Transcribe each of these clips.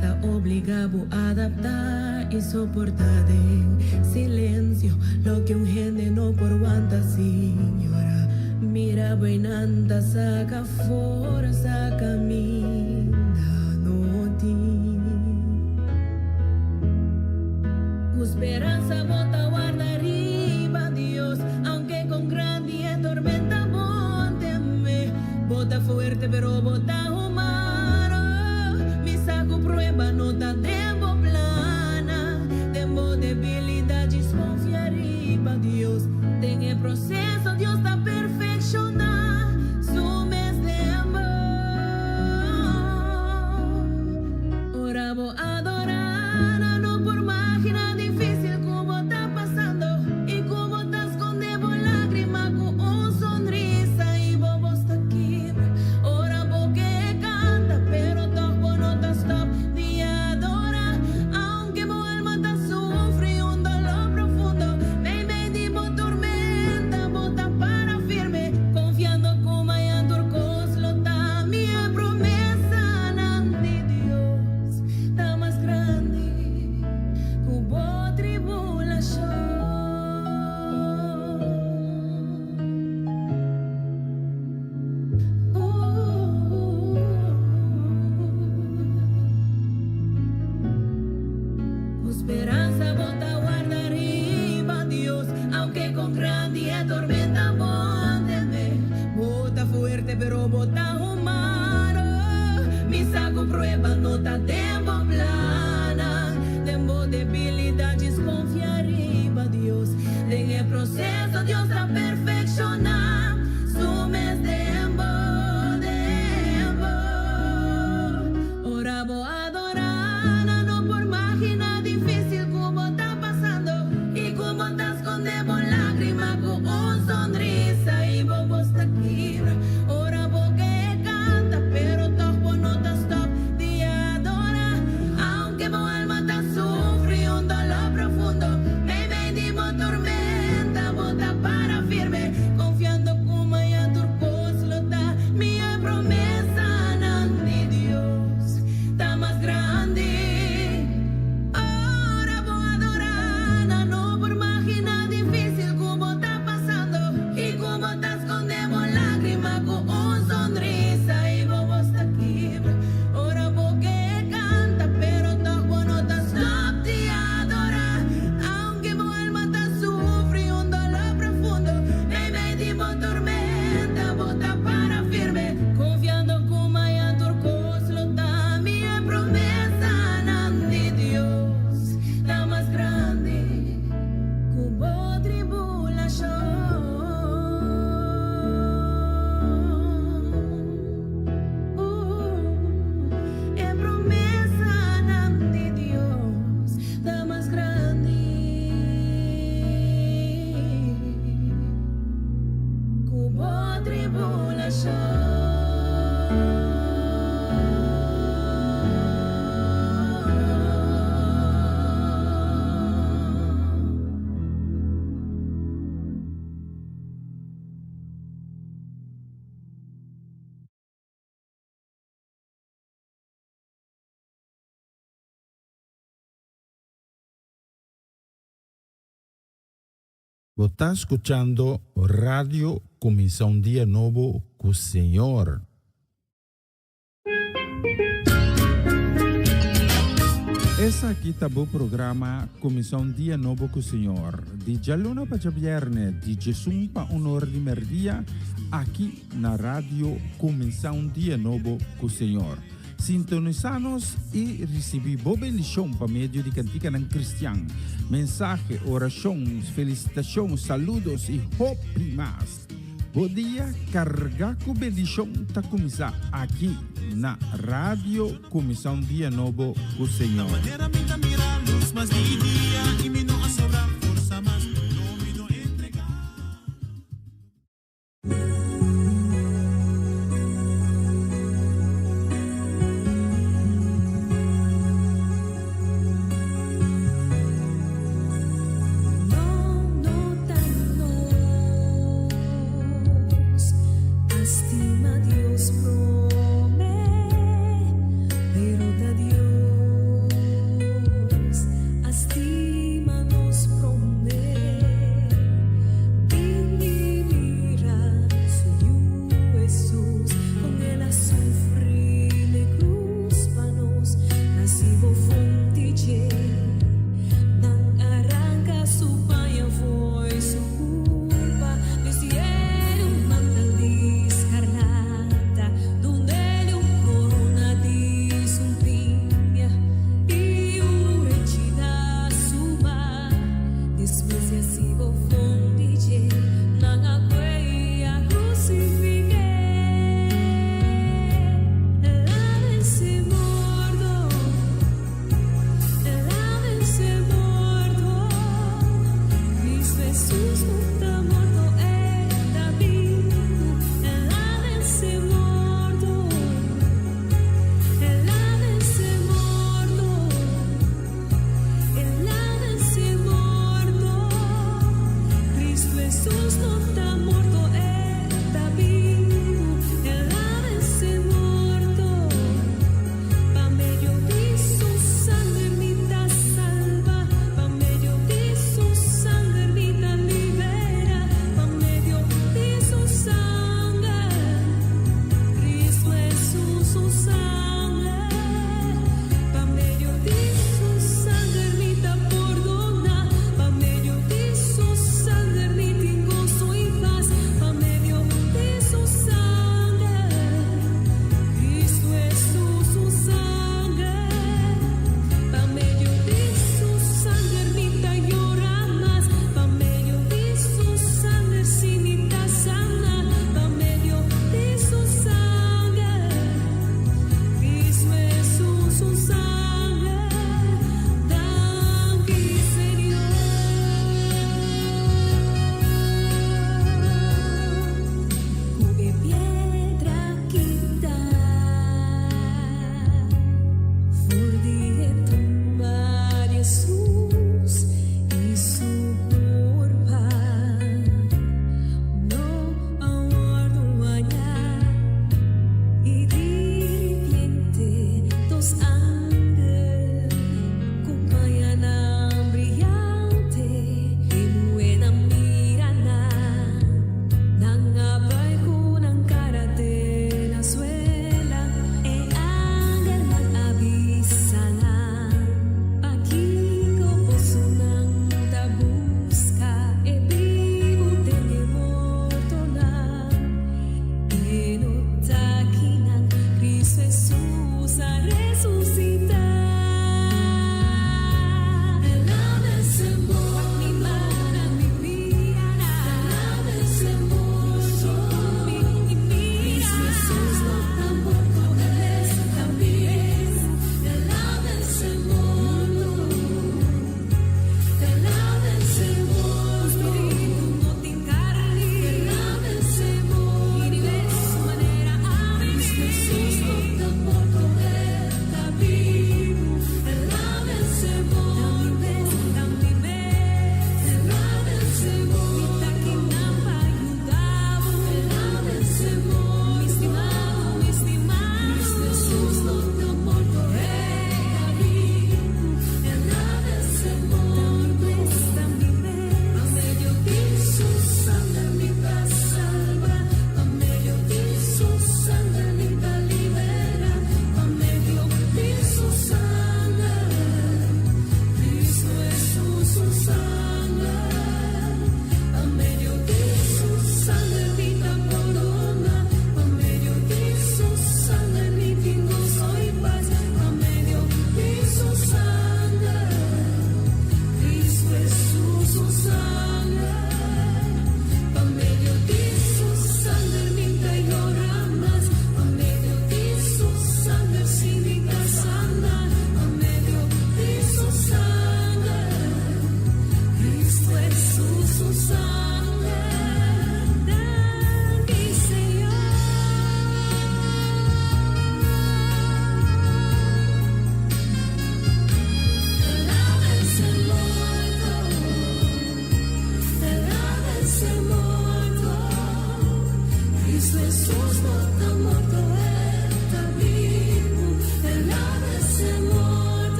ta obligado a adaptar y soportar en silencio lo que un gente no por aguanta, señora. Mira buenanta, saca força, caminha no ti. Esperanza bota guarda arriba, Dios, aunque con grande tormenta bóteme. Bota fuerte pero bota humano. Mi saco prueba no ta tempo plana. Tempo debilidad desconfia arriba, Dios. Ten el proceso, Dios está perfeccionar. Sumes tempo. Ora vou adorar, no por máquina difícil como está pasando. Y como está escondiendo lágrima con un sonrisa y bobo está aquí. Ora porque canta, pero todo no está stop de adorar. Aunque mi alma está sufre un dolor profundo. Me tipo tormenta, bota para firme. Confiando como hay en turcos lo da. Mi promesa ante Dios está más grande. Hubo tribulación. Esperanza bota guarda arriba, Dios, aunque con grande tormenta bóteme. Bota fuerte pero bota humano. Mi saco prueba no está tempo plana. Tempo debilidad desconfia arriba, Dios. En el proceso Dios está perfeccionar. Sumes tempo, tempo. Ora vou adorar, no por máquina difícil como está pasando. Y como está escondiendo lágrima con un sonrisa y bobo está aquí. Ora porque canta, pero todo no está stop de adorar. Aunque mi alma está sufre un dolor profundo. Me tipo tormenta, bota para firme. Confiando como hay en turcos lo da. Mi promesa ante Dios está más grande. Ahora voy a adorar, no por máquina difícil como está pasando. Y como está escondiendo lágrima con un sonrisa y bobo está aquí. Ahora porque canta, pero todo no está stop de adorar. Aunque mi alma está sufre un dolor profundo. Me tipo tormenta, bota para firme. Confiando como hay en turcos lo da. Mi promesa ante Dios está más grande. Hubo tribulación. En promesa ante Dios está más grande. Hubo tribulación. Vos está escuchando Radio Comienza un Día Nuevo con Señor. Esse aqui tá o programa Comienza un Día Nuevo con Señor. De luna para viernes, de Jesus para hora de merdia, aqui na Radio Comienza un Día Nuevo con Señor. Sintonizanos e recebi boa bendição por meio de cantiga não cristã. Mensagem, oração, felicitação, saludos e hope mais. Bom dia, carregar com bendição está começar aqui na Rádio Começar um Dia Novo com o Senhor. Estima Dios promete, pero da Dios. recibo fondiche nanga quei a crucifiche lave se morto Cristo Jesús no está muerto está vivo lave se morto Jesús no está muerto, está vivo, Él ha vencido muerto. Pa' medio de su sangre me da salva, pa' medio de su sangre me da libera, pa' medio de su sangre, Cristo Jesús su sangre, pa' medio de su sangre me da perdona, pa' medio de su sangre me gozo y paz.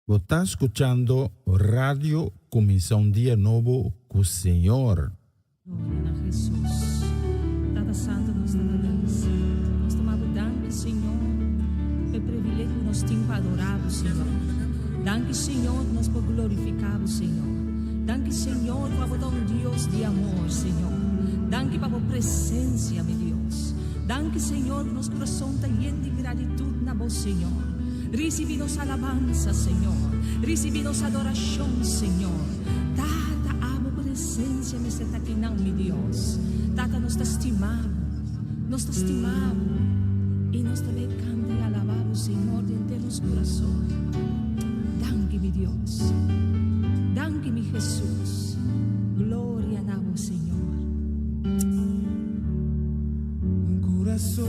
Vos está escuchando Radio Comisión Día Novo con el Señor. Glória a Jesus. Tata Santo, nós te agradecemos. Nós tomamos danke, Senhor, pelo privilégio que nós temos para adorar o Senhor. Danke, Senhor, que nós podemos glorificar o Senhor. Danke, Senhor, para botar Deus de amor, Senhor. Danke para a presença, meu Deus. Danke, Senhor, que nosso coração está lleno de gratidão na voz, Senhor. Recibi nossa alabança, Senhor. Recibi nossa adoração, Senhor. Tata, amo a presença, me está aqui, não, meu Deus. Tata, nós te estimamos. Nós te estimamos. E nós também cantamos e alabamos o Senhor de inteiro nosso coração. Danke, meu Deus. Danke, meu Jesus. Glória a vós, Senhor. Coração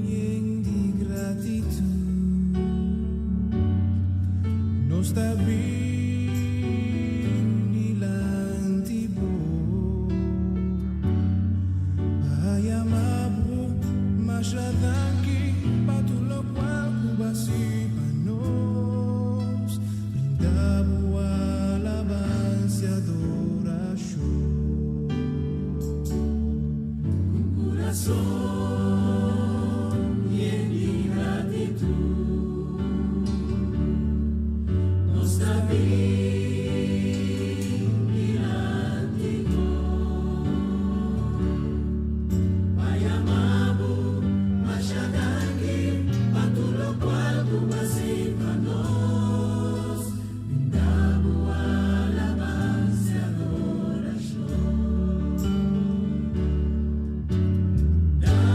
lleno de gratidão, não está bem nilante bo, ai amabo, mas já daqui para tu lo qual cubasi para nós, brindabo alabança e adoração. Danke,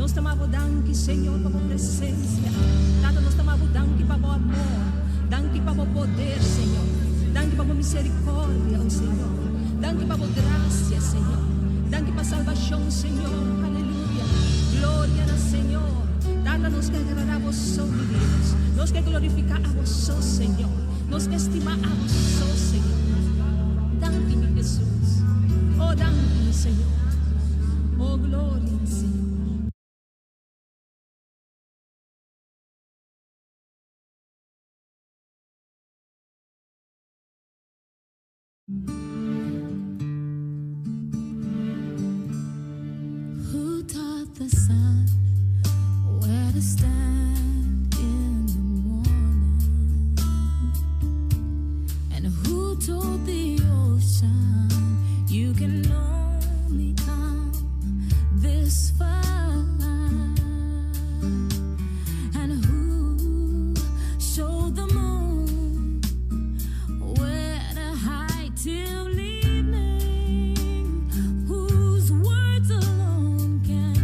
Nós estamos dando, Senhor, para a presença. Tata, nós estamos dando para o amor, dando para o poder, Senhor, dando para a misericórdia, oh Senhor, dando para a graça, Senhor, dando para a salvação, Senhor, aleluia, glória ao Senhor. Tata, nós queremos agradar a você, Deus, nós queremos glorificar a você, Senhor, nós queremos estimar a você, Senhor. Dá-me, Jesus, oh, dá-me, Senhor, oh, glória ao Senhor. Who taught the sun where to stand in the morning? And who told the ocean you can only come this far? And who showed the moon where to hide till evening? Whose words alone can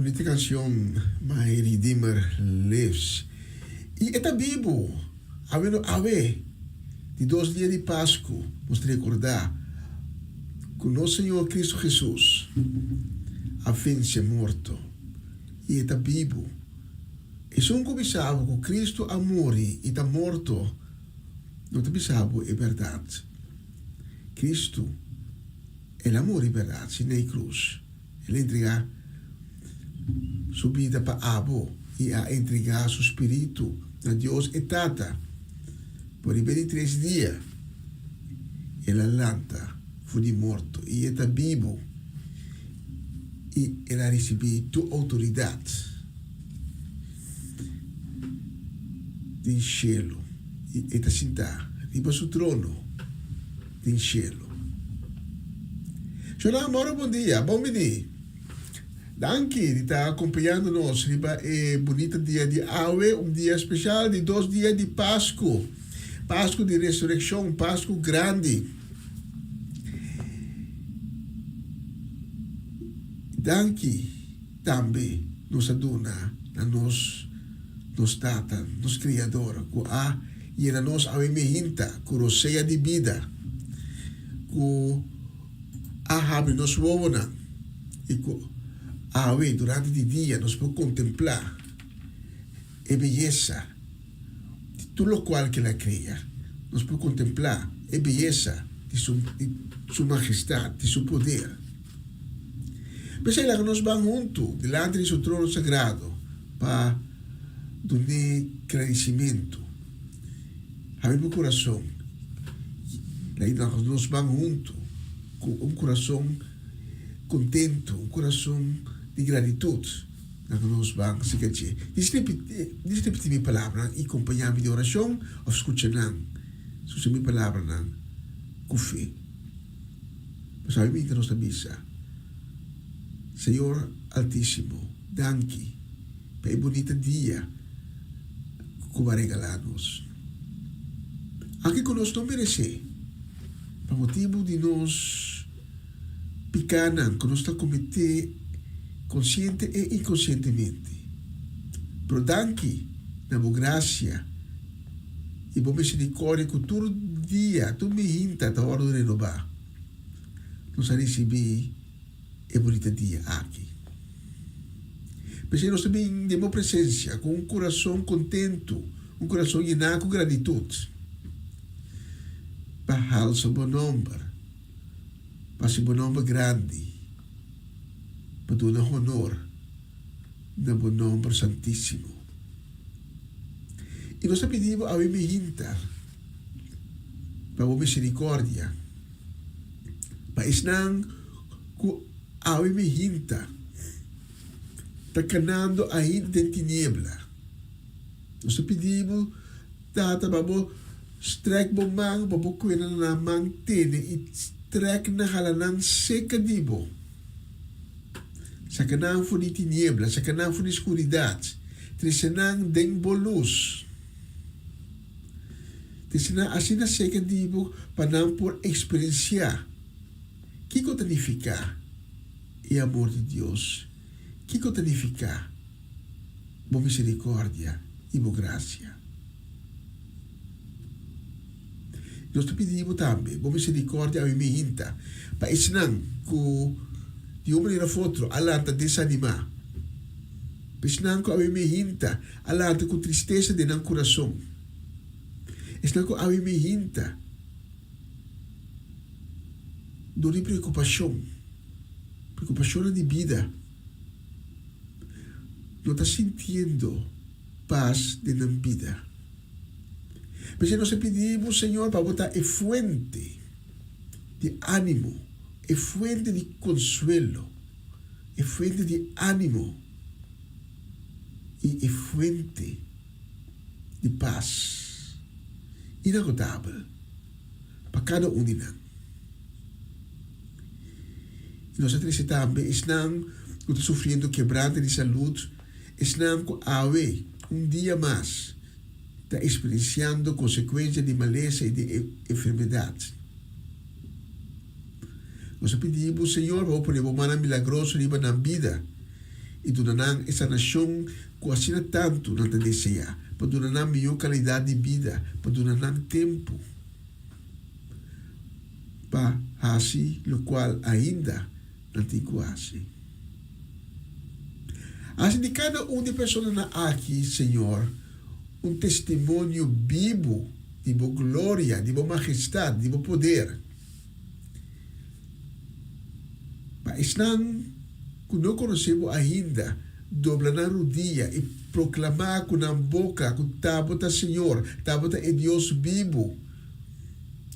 bonita canção, My Redeemer Lives. E é vivo. De 2 dias de Páscoa, vamos recordar que o nosso Senhor Cristo Jesus a vence morto. E está vivo. E se não pensava que Cristo a morre e está morto, não te pensava é verdade. Cristo, ele amor e verdade, na cruz. Ele entregar sua vida para Abo e a entregar seu espírito a Deus e Tata. Por 23 dias, ele lanta, foi morto e está vivo. E ele recebeu tua autoridade do cielo. E está sentado riba do trono do cielo. Senhor, amor, bom dia, bom menino. Danke, de estar acompanhando nós. Riba é bonito dia de Awe, dia especial de 2 dias de Páscoa. Páscoa de ressurreição, Páscoa grande. Danke também nos aduna na nos tata, nos criador, e na nos awemehinta, com roceia de vida, com abre nos wona, e com awe durante o dia nos pode contemplar a beleza de tudo o qual que ela cria, nos pode contemplar a beleza de sua majestade, de seu poder. Mas ela nos vai junto, delante de seu trono sagrado, para dar agradecimento. Abre o coração. Aí nos vamos junto, com coração contento, coração de gratitude. Nos vamos se quer. Diz minha palavra e acompanhar-me de oração ou escutar se minha palavra com fé. Mas sabe que nós missa. Senhor Altíssimo, danke pelo bonito dia que vai regalar-nos. Aqui que nós não merecemos, por motivo de nós picanan, que nós estamos cometendo consciente e inconscientemente. Pero danke na boa graça e boa misericórdia que todo dia, tu me hinta da hora de renovar. Nós recebemos é bonito dia aqui. Mas nós também temos presença com um coração contento, um coração llenado com gratitude. Para o seu bom nome, para seu bom nome grande, para dar honor no bom nome santíssimo. E nós pedimos a Mihinta, para a misericórdia, para ensinar que a Mihinta está canando aí de tiniebla. Nós pedimos, tata, babo, strek bo mang, babo kuena na mang tene, e strek na halanan seca dibo. Sa kanang fu di tiniebla, sa kanang fu di escuridade, trisenang den bolus. Trisenang asina seca dibo, panang por experienciar. Kiko significa e amor de Deus, que significa boa misericórdia e boa graça. Nós te pedimos também boa misericórdia a Mihinta, para ensinar que de uma maneira ou outra, alanta desanimar. Para ensinar que a Mihinta, alanta com tristeza de não coração. Ensinar que a Mihinta, dor preocupação de vida. Não está sentindo paz de na vida. Mas nós pedimos, Senhor, para botar a fuente de ânimo, a fuente de consuelo, a fuente de ânimo e a fuente de paz inagotável para cada um de nós. E nós também estamos sofrendo quebranto de saúde, estamos com dia mais, está experienciando consequências de maleza e de enfermidade. Nós pedimos, Senhor, para poder uma mão milagrosa na vida e donar essa nação que assina tanto na deseja, para donar melhor qualidade de vida, para donar tempo, para assim, o qual ainda não tem quase. Assim de cada de pessoas aqui, Senhor, testemunho vivo de boa glória, de boa majestade, de bom poder. Mas estão que não conhecemos ainda, dobrar na rodilha e proclamar com a boca que Tabata Senhor, Tabata é Deus vivo,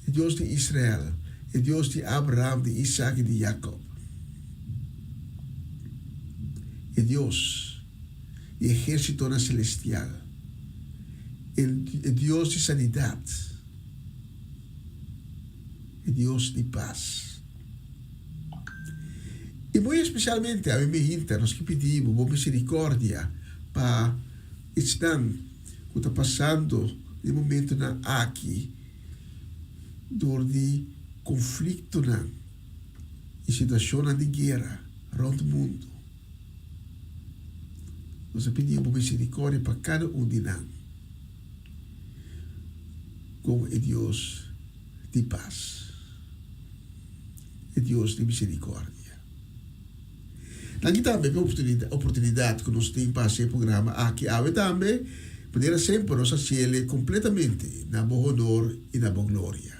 é Deus de Israel, é Deus de Abraão, de Isaac e de Jacob. É Deus, é exército celestial, é Deus de sanidade, é Deus de paz. E muito especialmente a mim, nós que pedimos boa misericórdia para estar que está passando de momento na aqui, dor de conflito na e situação de guerra around o mundo. Nós pedimos boa misericórdia para cada de nós, como é Deus de paz, é Deus de misericórdia. Aqui também a oportunidade que nós temos para esse programa aqui, também poder sempre nos fazer completamente na boa honor e na boa glória.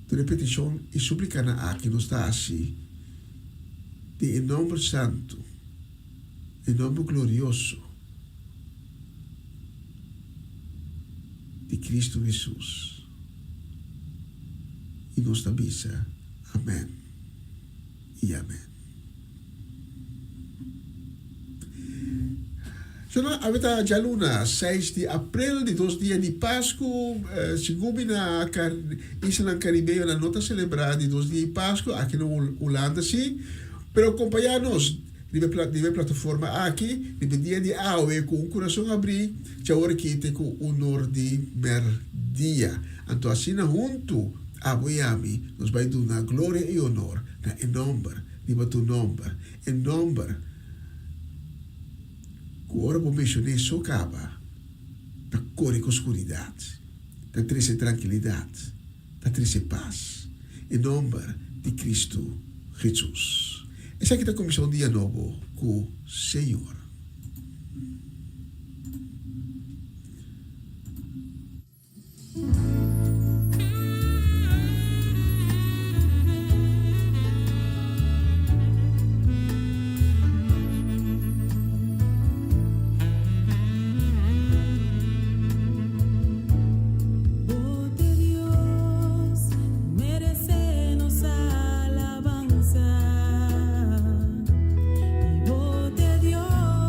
De repetição e súplica na aqui nos está assim, de em nome santo, em nome glorioso de Cristo Jesus. E nos avisa, amém e amém. Aveta já luna 6 de abril de 2 dias de Páscoa, segundo na Isla Caribe, na nota celebrada de 2 dias de Páscoa aqui na Holanda, sim. Pero acompanhar-nos de plataforma aqui, de dia de AOE com o coração abrir, já hora que tem com o honor de merdia. Então assim junto a Miami, nos vai dar glória e honor em nome de tu nome, em nome que ora vou mencionar só acaba da cor e oscuridade, da triste tranquilidade, da triste paz, em nome de Cristo Jesus. Essa aqui é a comissão dia novo com o Senhor. Dios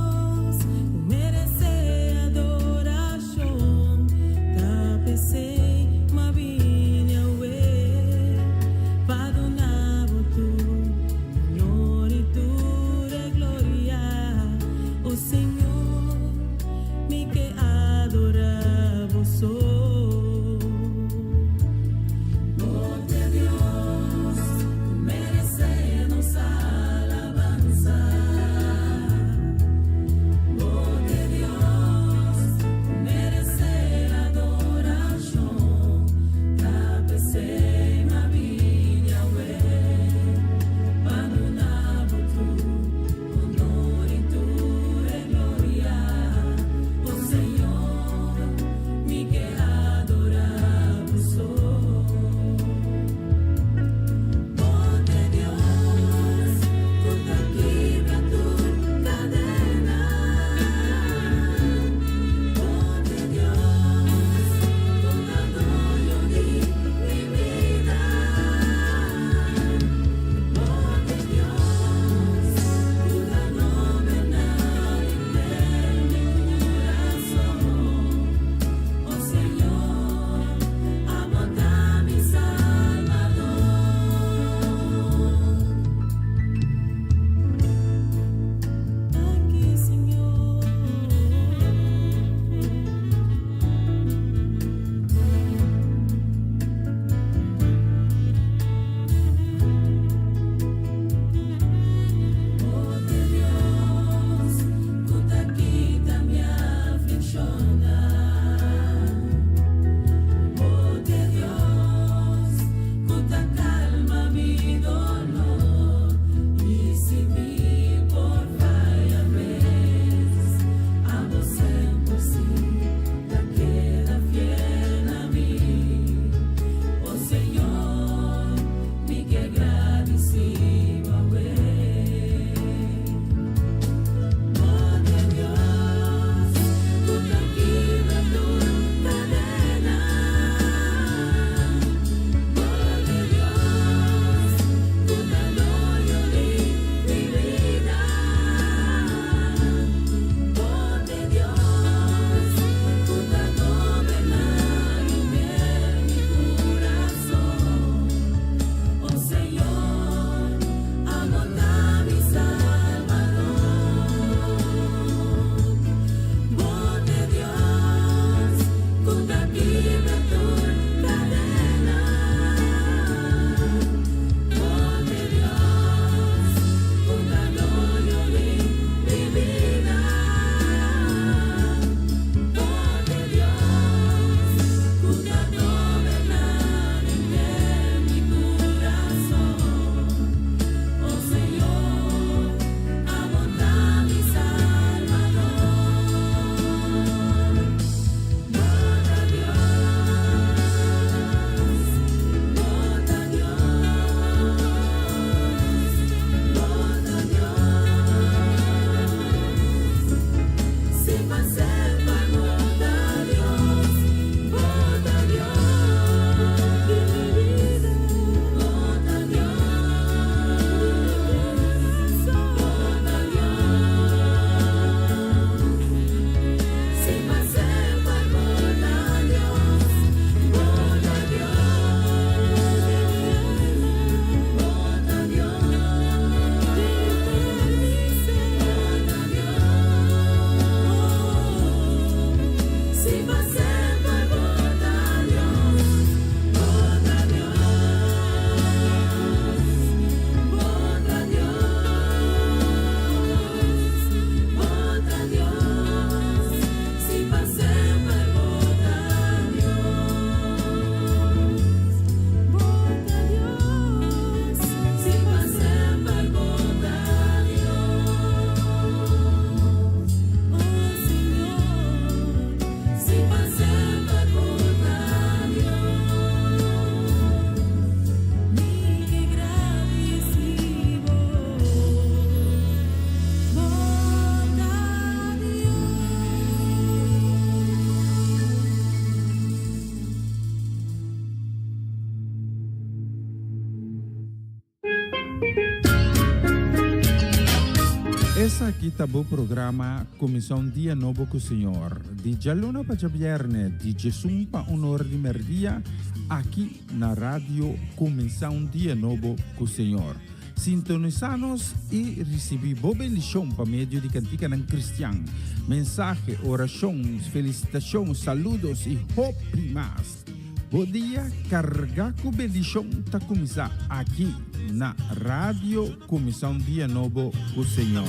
Essa aqui tá o programa Comissão Dia Novo com o Senhor. De Jaluna para Viernes, de Jesus para Honor de Merdia, aqui na rádio Comissão Dia Novo com o Senhor. Sintonizanos e recebi boa bendição para meio de cantica ng Cristian. Mensagem, orações, felicitações, saludos e hope mais. Bom dia, carga com bendição tá começar aqui na rádio Comissão Dia Novo com o Senhor.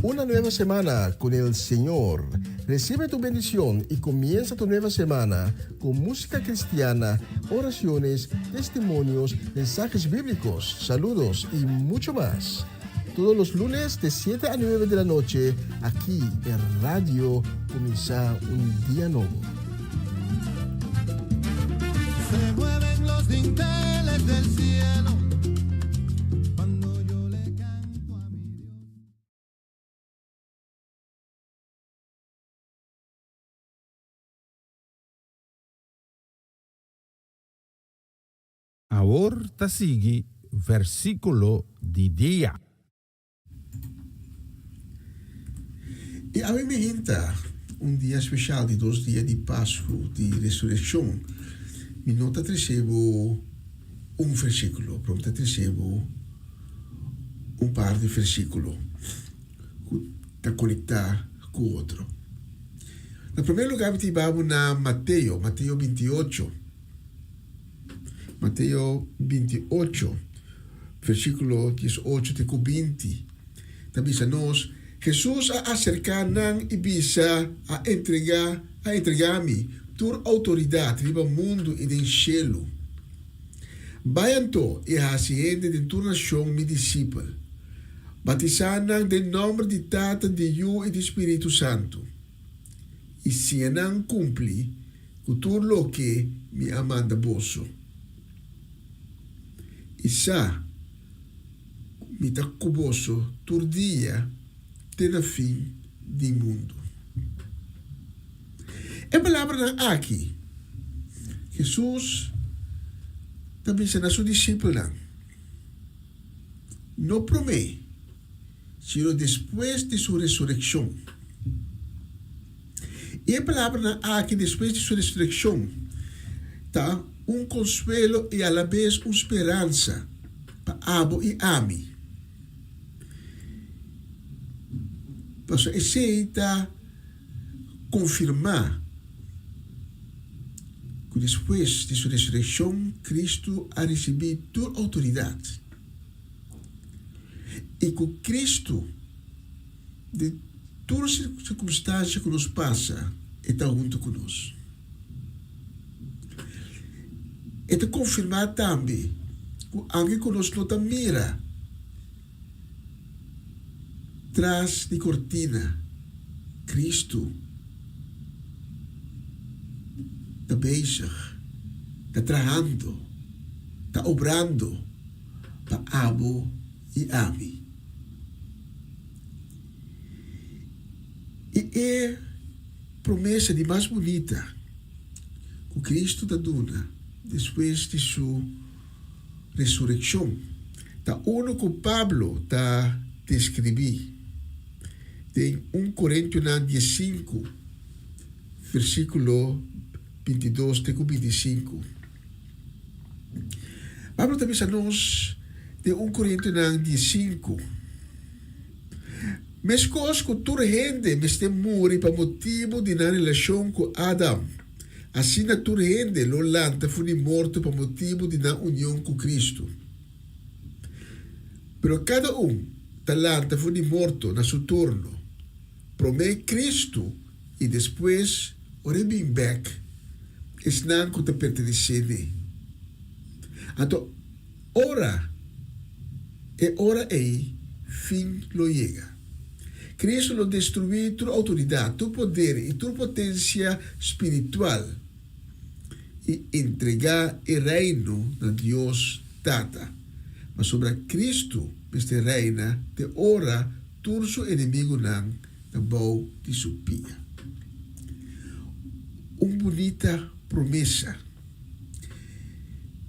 Una nueva semana con el Señor. Recibe tu bendición y comienza tu nueva semana con música cristiana, oraciones, testimonios, mensajes bíblicos, saludos y mucho más. Todos los lunes de 7 a 9 de la noche, aquí en Radio Comienza un Día Nuevo. Se mueven los dinteles del cielo cuando yo le canto a mi Dios. Ahora sigue versículo de día. E a mim hinta dia especial de 2 dias de Páscoa, de ressurreição. Mi nota recebo versículo, pronto recebo par de versículos para conectar com o outro. No primeiro lugar, vamos na Mateus 28. Mateus 28, versículo 18 até 20. Também nos Jesus a acercar e bisa a entregar-me toda autoridade riba mundo e do cielo. Bayanto e a ciência de toda nação me discípulo, batizando em nome de Tata, de Yu e do Espírito Santo. E se não cumpre com tudo o que me amanda bosso. E sa me tá cuboso todo dia até no fim do mundo. A palavra aqui, Jesus também se na sua discípula não promete, sino depois de sua ressurreição. E a palavra aqui, depois de sua ressurreição, está consuelo e a la vez esperança para Abo e Ami. Para aceita confirmar que depois de sua ressurreição, Cristo ha recebido toda autoridade. E que Cristo, de todas as circunstâncias que nos passa, está junto conosco. E de confirmar também que alguém conosco não mira atrás de cortina, Cristo está bezig, está trabalhando, está obrando para Abo e Ami. E é promessa de mais bonita que Cristo está dando depois de sua ressurreição. Está uno que Pablo está descrevendo em 1 Coríntios 15, versículo 22 até 25. Pablo também nos de 1 Coríntios 15. Mas coisas que toda gente me tem morrer para motivo de na relação com Adam. Assim, a toda gente lo lanta foi morto para motivo de na união com Cristo. Pero cada talanta foi morto na seu turno. Promete Cristo e depois, ora bem back, não que te pertenece. Então, ora é fim lo chega. Cristo lo destruiu toda autoridade, todo poder e toda potência espiritual e entregar o reino a Deus Tata. Mas sobre Cristo, este reina, de ora, todos os inimigos não bom de supia. Bonita promessa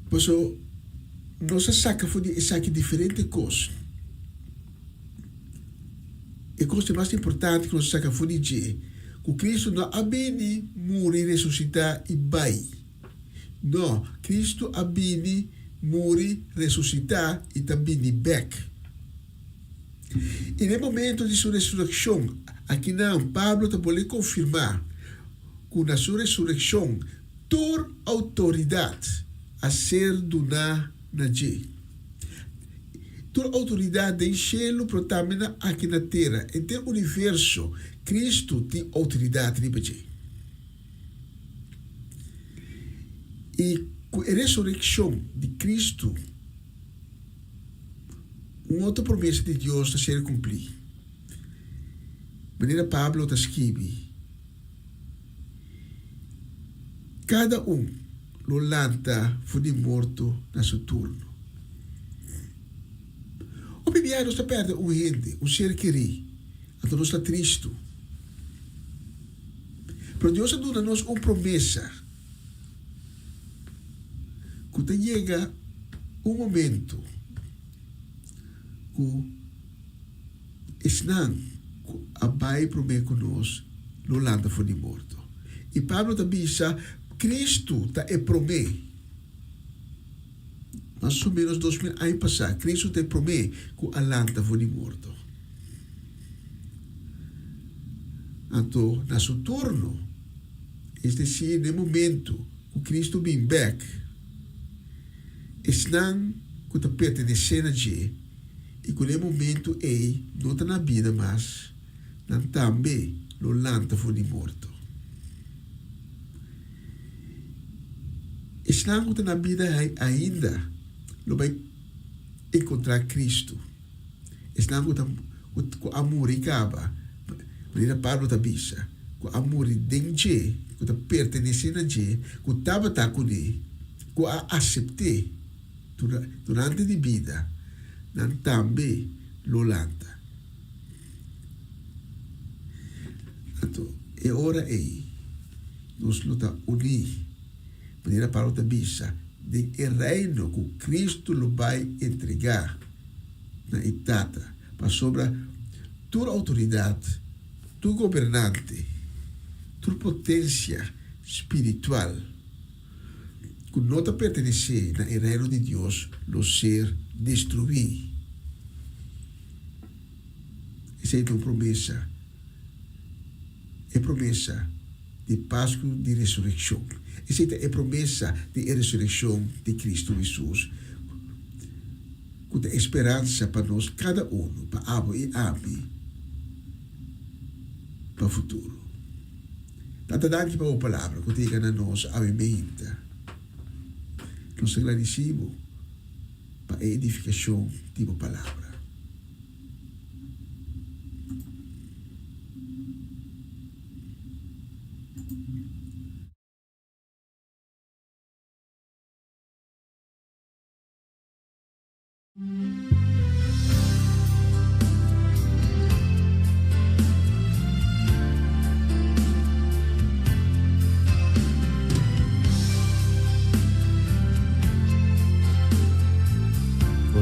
Paso, nossa saca foi de saque diferente coisa. E coisa mais importante que nossa saca foi de que Cristo não abini morrer, ressuscitar e vai. Não, Cristo abini morrer, ressuscitar e também back. E no momento de sua ressurreição, aqui não, Pablo também confirmar que na sua ressurreição toda autoridade a ser donada na gente. Toda autoridade em cielo protamina aqui na terra. Em todo o universo, Cristo tem autoridade na gente. E com a ressurreição de Cristo, uma outra promessa de Deus está sendo cumprida. Maneira Pablo está escrevendo. Cada lo lanta foi morto na seu turno. O bebê está perdendo um gente, um ser querido. Então nós está triste. Mas Deus dá nos uma promessa. Quando chega um momento que estão a bai promete conosco, lo lanta foi morto. E Pablo também diz, Cristo está e promete. Mais ou menos 2000 anos passados, Cristo te promete que a lanta foi morto. Então, na seu turno, este sim, no momento que Cristo vem back, estão que está pertencendo a Deus, e que no momento ele não está na vida, mas não também lo lanta foi morto. Estão que está na vida ainda, não vai encontrar Cristo. Estão que o amor acaba. Maneira Pablo está bisa, que o amor dentro que está pertencendo a Deus, que estava com ele, que a aceitei durante a vida, não também lo lanta. Então, é hora aí, nós lo está unir. Maneira Pablo está bisa, de reino que Cristo lo vai entregar na etapa, para sobre toda autoridade, todo governante, toda potência espiritual, que não está pertencer na reino de Deus, lo ser destruído. Essa é uma promessa. É promessa de Páscoa de ressurreição. Essa é a promessa de ressurreição de Cristo Jesus. Com a esperança para nós, cada um, para abo e ami, para o futuro. Tatadaki para a palavra que diga na nós, amém. Nós agradecemos para a edificação de uma palavra.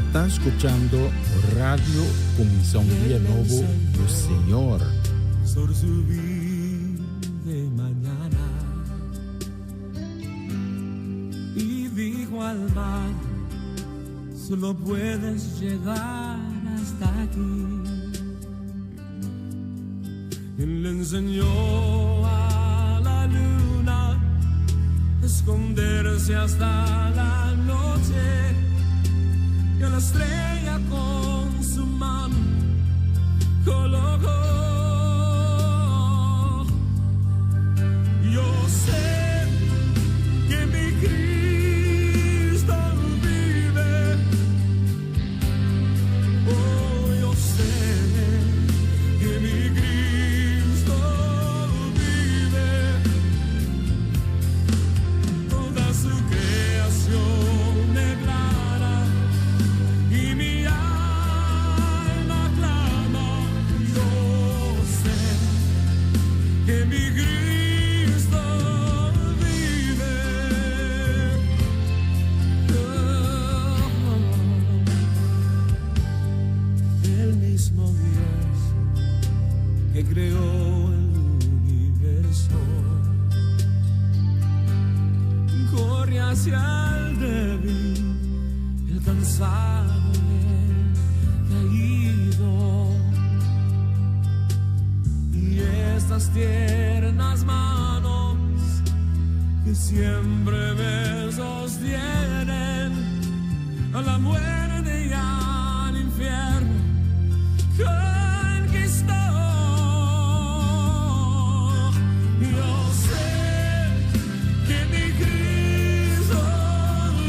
Está escuchando Radio Comisión Día Nuevo del Señor. Sobre su vida de mañana y dijo al mar, solo puedes llegar hasta aquí. Él le enseñó a la luna esconderse hasta la noche, y a la estrella con su mano colocó. Yo sé que mi Cristo vive. Oh, yo sé que mi Cristo vive. Toda su creación declara y mi alma creó el universo corre hacia el débil, el cansado, el caído. Y estas tiernas manos que siempre me sostienen a la muerte y al infierno conquistó. Yo sé que mi Cristo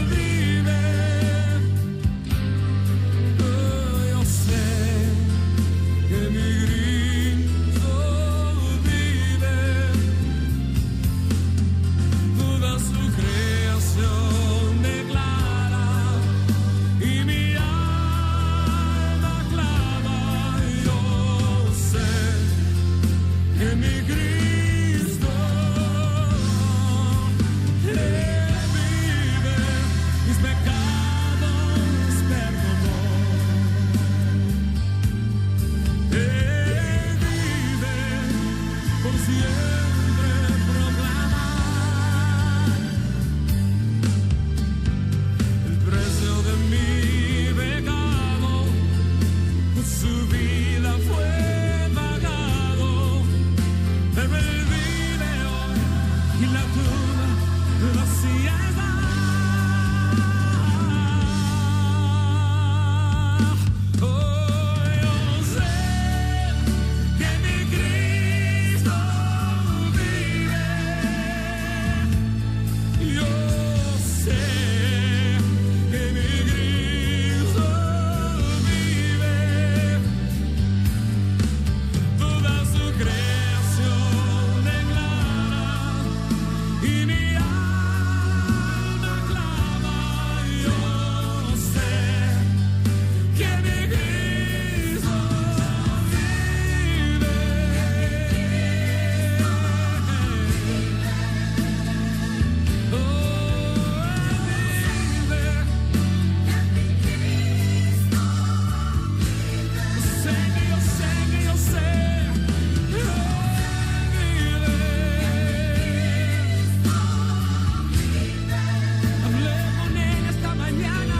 vive. Yo sé que mi Cristo vive. Toda su creación declara y mi alma clama. Yo sé que mi Cristo vive, mis pecados perdonó. Vive por siempre proclama el precio de mi pecado, por su vida fue pagado, pero él vive hoy y la tumba vacía está. Oh, yo sé que mi Cristo vive. Yo sé que mi Cristo vive. Toda su creación declara y mi alma clama. Yo sé que mi Cristo vive. Oh, yo sé. Hablé con él esta mañana.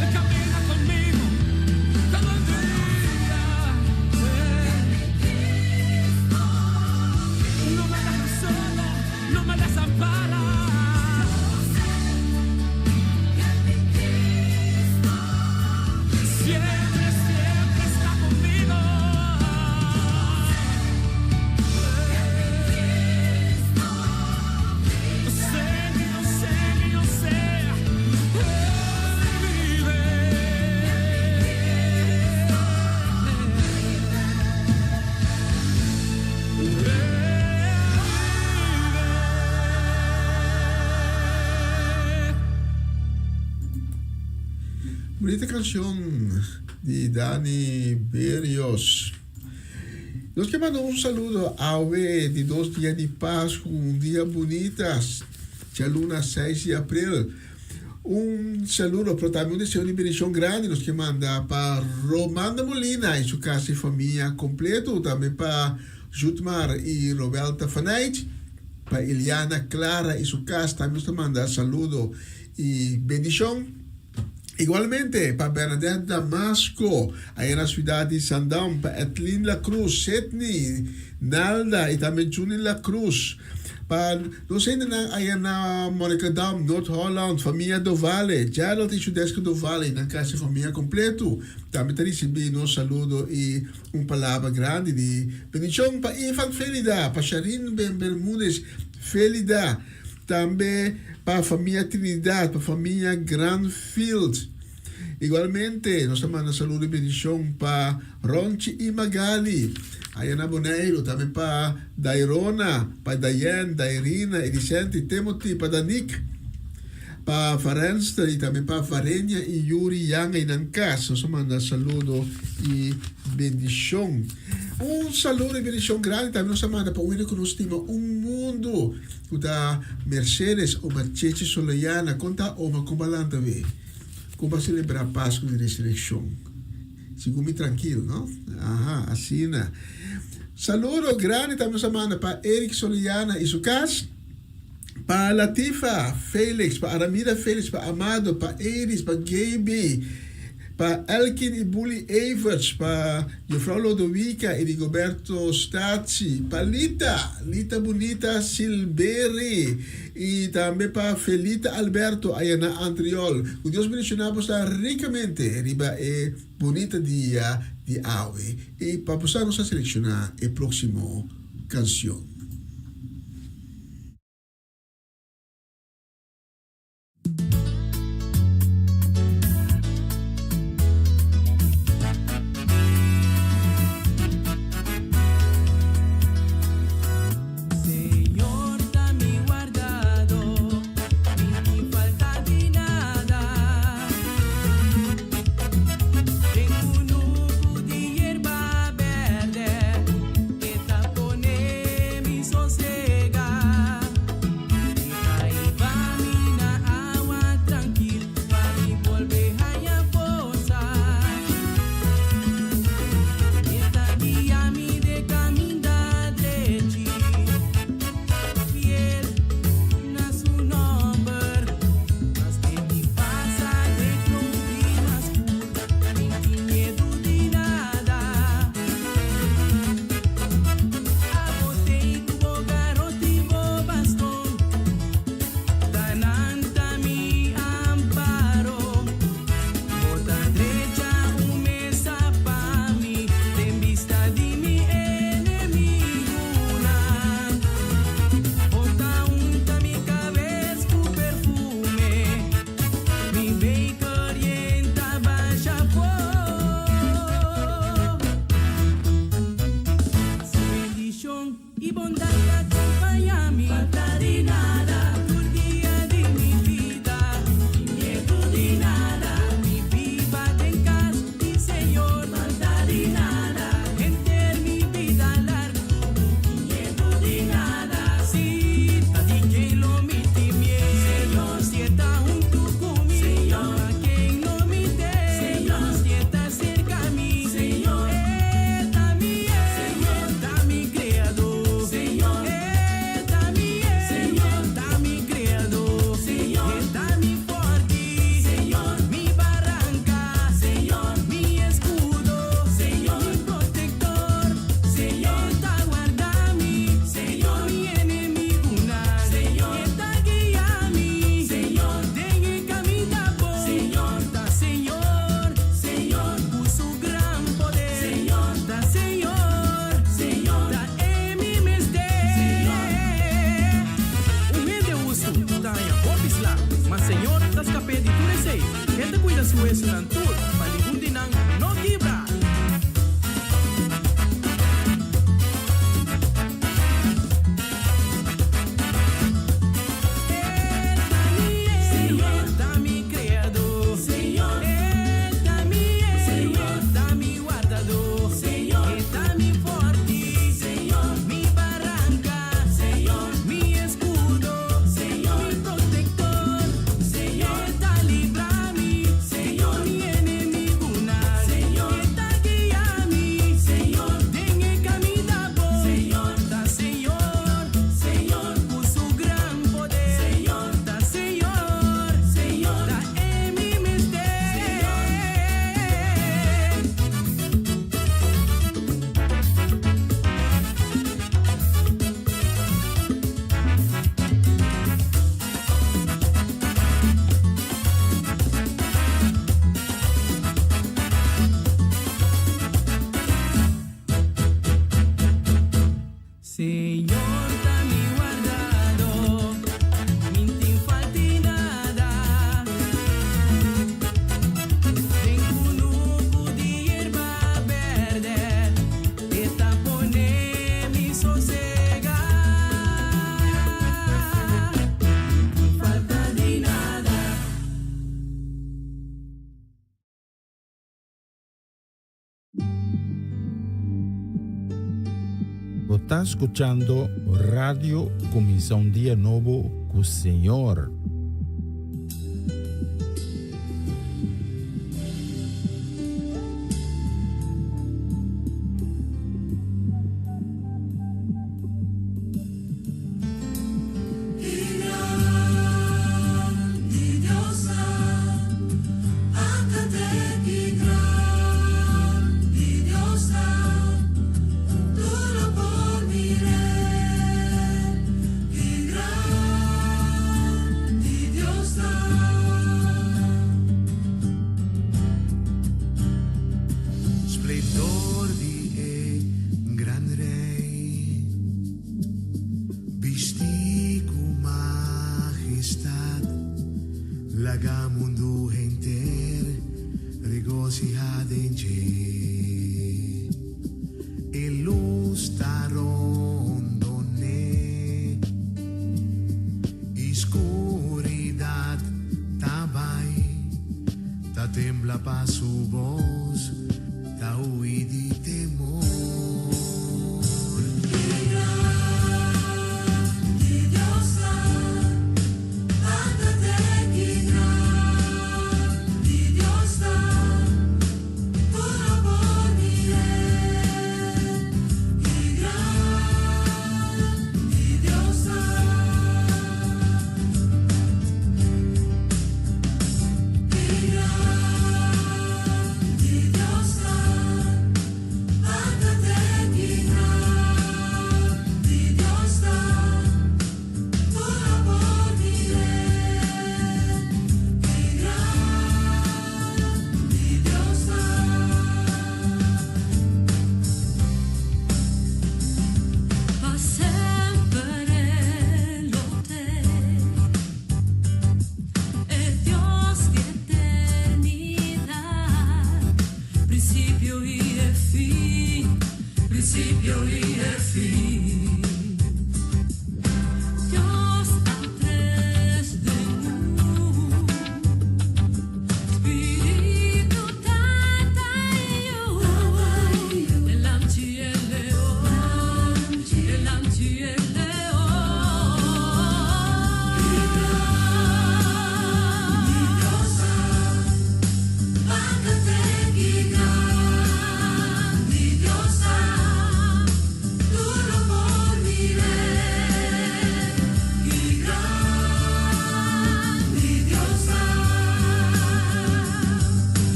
Él camina conmigo todo el día. No me deja solo, no me desampara. Siempre, siempre está conmigo. Yo sé, yo sé, Él vive. Bonita canción de Dani Berrios. Nos que mandou un saludo a Aue de 2 días de Páscoa, un día bonitas, dia luna 6 de abril. Un saludo para también un deseo de bendición grande, nos que manda para Romana Molina y su casa y familia completo, también para Jutmar y Roberta Fanait, para Eliana Clara y su casa, también nos manda saludo y bendición. Igualmente, para Bernadette Damasco, ahí en la ciudad de Sandam, para Etlin La Cruz, Setni, Nalda y también Junin La Cruz. Para, no sé, ahí en Monica Dam, North Holland, familia do Vale, Gerald y su desk do Vale, en casa familia completo. También te recibí un saludo y una palabra grande de bendición para Ivan Felida, para Sharin Ben Bermúdez Felida. Também para a família Trinidade, para a família Granfield. Igualmente, nós mandamos saúde e bendição para Ronchi e Magali, aí na Boneiro, também para Dairona, para Dayan, Dairina, Edicente, Timothy, para Danik, para Farenster e também para Varenia e Yuri Yang e Nankas. Nós mandamos saúde e bendição. Saludo e bendição grande também nós mandamos para o único que nós temos mundo. Da Mercedes, uma Cheche Soleiana, conta uma combalanta, como vai celebrar a Páscoa de Resurrecção. Segura tranquilo, não? Aham, assim, né? Saludo grande também semana para Eric Soliana e sua casa, para Latifa Felix, para Aramida Felix, para Amado, para Iris, para Gaby, para Elkin e Bully Everts, para Jofrau Lodovica e Rigoberto Stazzi, para Lita Bonita Silberi, e também para Felita Alberto Ayana Antriol. Que Deus mencionamos ricamente riba e bonita dia de hoje. E para podermos selecionar a próxima canção. Está escuchando Radio Comienza un Día Nuevo con Señor. Ilaga mundo entero regocijado en ti. E luz tarondone, escuridad tabai, ta tembla pa su voz, ta huí de temor.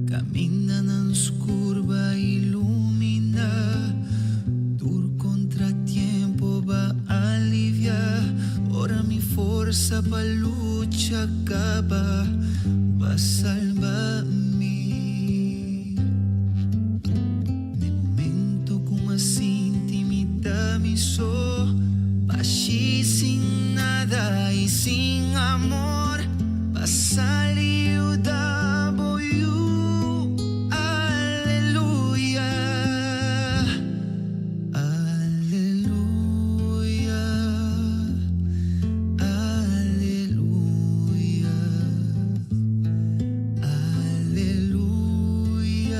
Camina na curva ilumina, dur contratiempo va aliviar. Ora mi forza pa lucha acaba, va salvarmi. Nel momento como assim intimidade me sou, baixi sin nada e sin amor, va salir da boiú. Aleluia, aleluia, aleluia, aleluia.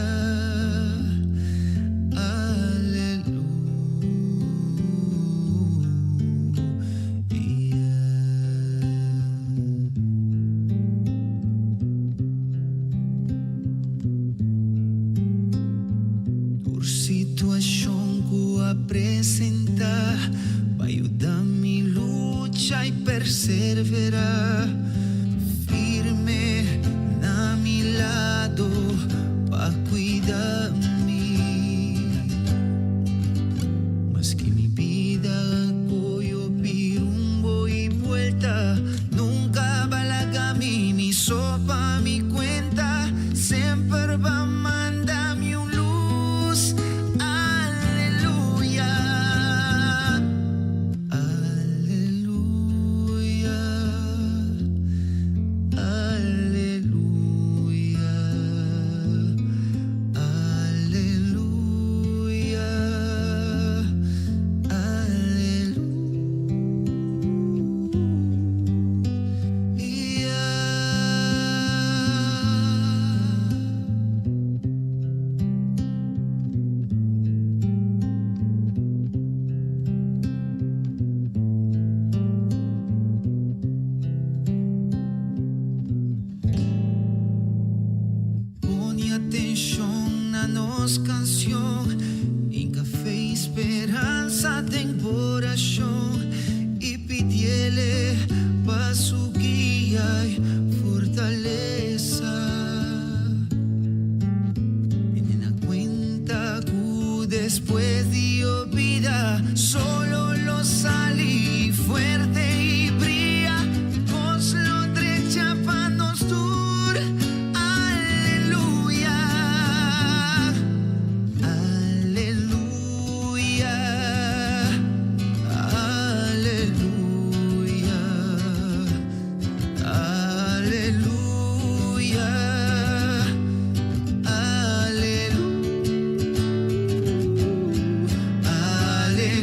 apresentar, va ayudar mi lucha y perseverar. Firme a mi lado, va cuidarme. Más que mi vida coyo pirumbo y vuelta, nunca va la gami, mi sopa, mi cuenta, siempre va a mandarme un luz. Aleluya, aleluya, aleluya, aleluya, Pone atención a nos canción, en café esperanza tem oración, y pidiele pa su guía y fortaleza. Tienen la cuenta que después dio vida, solo lo salí fuerte y brilla, vos lo derecha pa nos dur. Aleluya, aleluya, aleluya, aleluya, aleluya,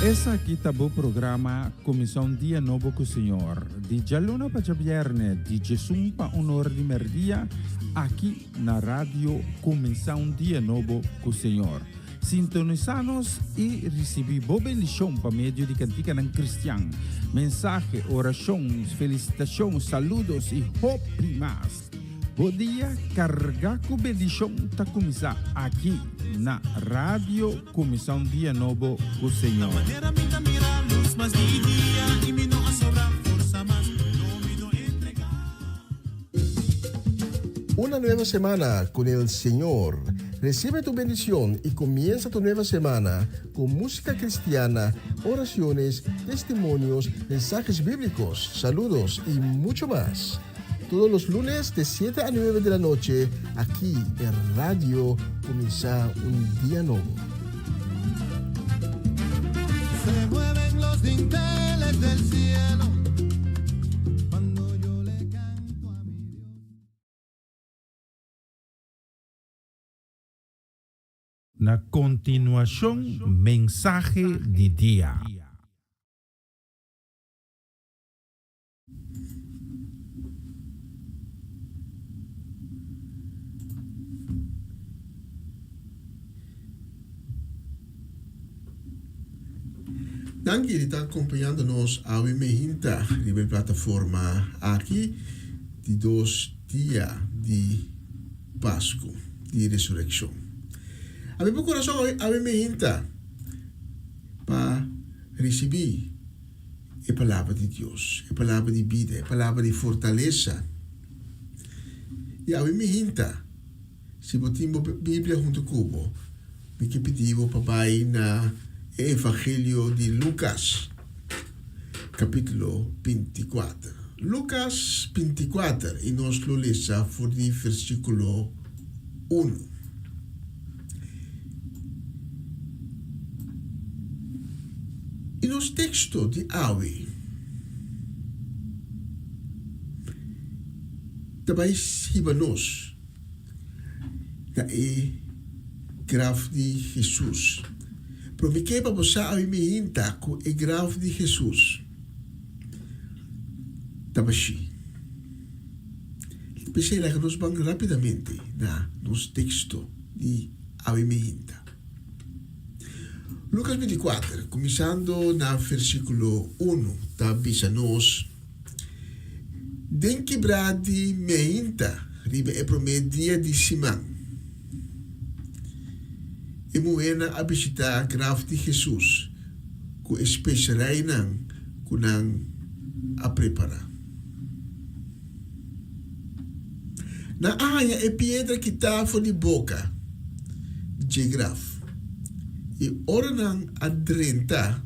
Essa aqui tá o programa Comissão Dia Novo com o Senhor. De Jaluna para Viernes, de Jesus para Honor de Merdia, aqui na rádio Comissão Dia Novo com o Senhor. Sintonizanos e recebi boa bendição para meio de cantica ng Cristian. Mensagem, orações, felicitações, saludos e hope mais. Bom dia, carga com bendição tá começar aqui na rádio Comissão Dia Novo com o Senhor. Una nueva semana con el Señor. Recibe tu bendición y comienza tu nueva semana con música cristiana, oraciones, testimonios, mensajes bíblicos, saludos y mucho más. Todos los lunes de 7 a 9 de la noche, aquí en Radio Comienza un Día Nuevo. Se mueven los dinteles del cielo cuando yo le canto a mi Dios. Na continuação, mensagem de dia. Danke, que está acompanhando-nos ao Imehinta, na plataforma aqui, de 2 dias de Páscoa, de ressurreição. Abri meu coração ao Imehinta para receber a palavra de Deus, a palavra de vida, a palavra de fortaleza. E ao Imehinta, se botimos a Bíblia junto com me que pedimos papai na Evangelho de Lucas, capítulo 24. Lucas 24, e nós lo lesa por o versículo 1. E nos textos de Awe, também siba-nos da grave de Jesus. Promiquei para você a imehinta com o grave de Jesus. Tabashi. Pensei que nós vamos rapidamente nos textos de a imehinta. Lucas 24, começando no versículo 1, avisa-nos: Den quebradi mehinta, ribe e promedia de Simão. E moena a visitar a grave de Jesus, com especiarai nang kunang a preparar. Na aya e piedra que estava de boca de grave. E ora nang adrenta,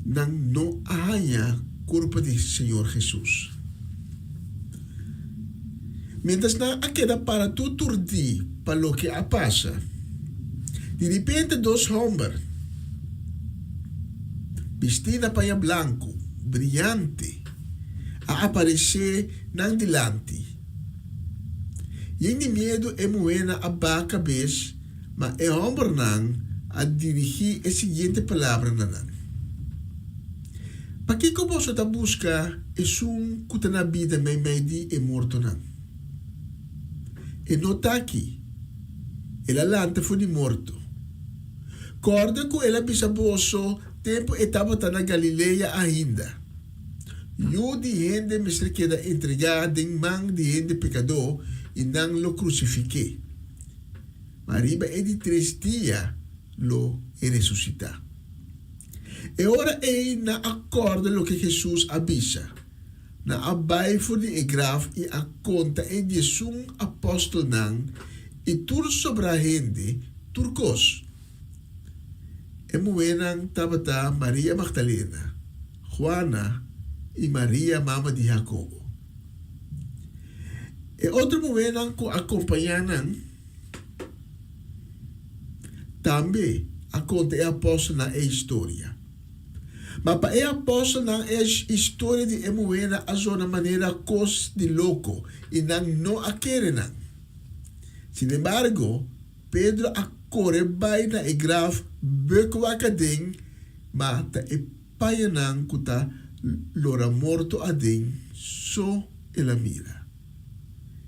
nang no aya corpo de Senhor Jesus. Mientras na queda para tu turdi para lo que pasa, de repente dos hombres, vestida para blanco, brillante, a aparecer nang dilante. E em medo é moena a baca cabeça, mas é homem nang a dirigir a seguinte palavra nanan. Para que como você busca é que na vida me é morto nang. E nota aqui, ela lanta foi de morto. Corda com ela bisaboso, tempo estava na Galileia ainda. Eu de gente me queda entregada em mão de gente pecador e não lo crucifiquei. Mariba é de 3 dias lo ressuscitar. E ora é na acorda lo que Jesus avisa. Na abaifo de grave e a conta é de apóstolo nang e tur sobre a gente turcos. E moenang tabata Maria Magdalena, Juana e Maria mama de Jacobo. E outro moenang ko acompanhanan também a conta é apóstolo na história. Mas para a apóstolo na história de Emuena a zona maneira cos de louco e não a querer. Sin embargo, Pedro acorre bai na e graf bekwakading mata e payanang kuta lora morto ading so ela mira.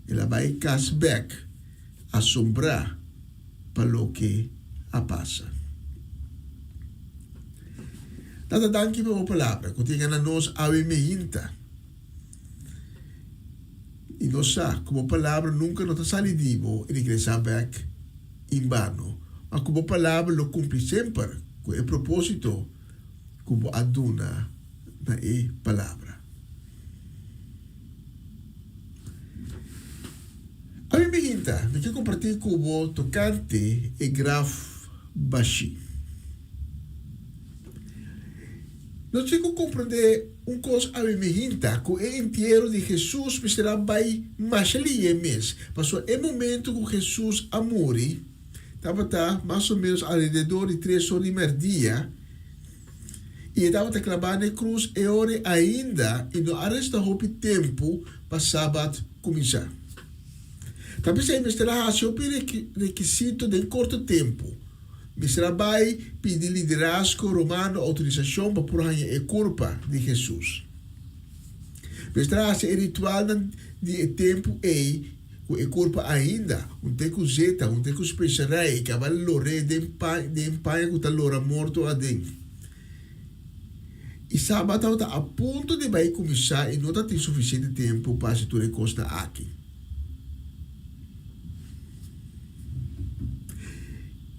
Ela vai casback assombrar pelo que a passa. Tata danki pa o palavra, kutinga na nos awe mehinta. E nós sa, como palavra nunca nos salidivo e regresa back in vano, mas como palavra lo cumpre sempre, com o propósito, como aduna na e palavra. A mim me hinta, me quero compartilhar com o tocante e graf baixi. Nós temos que compreender coisa a mim me hinta, que o inteiro de Jesus será bem mais ali mês. Mas é momento que Jesus amori, estava mais ou menos ao redor de 3 horas e meia, e estava clavando na cruz e ora ainda, e não arresta o tempo para sábado começar. Talvez aí me estará o requisito de curto tempo. Me será vai pedir liderazgo romano autorização para pôr a culpa de Jesus. Me estará o ritual de tempo e a culpa ainda teco zeta, teco especiarai, que vai lore de empanha que está lora morto adem. E sábado está a ponto de vai começar e não tem suficiente tempo para se tudo costa aqui.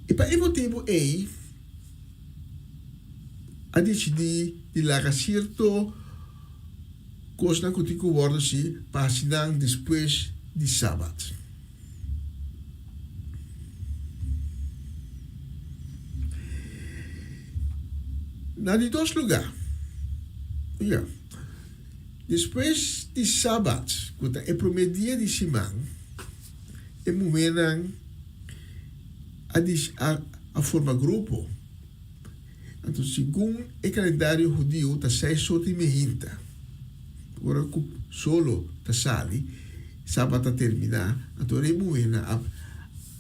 E para esse motivo aí, a decidir de largar certo coisa que eu guardo se para assinar depois de sábado. Na de dois lugares. Yeah. Depois de sábado, quando é o primeiro dia de semana, é momento a forma grupo. Então, segundo o calendário judeu, está 6 horas e meia. Agora, solo está sali, sábado terminar, então é momento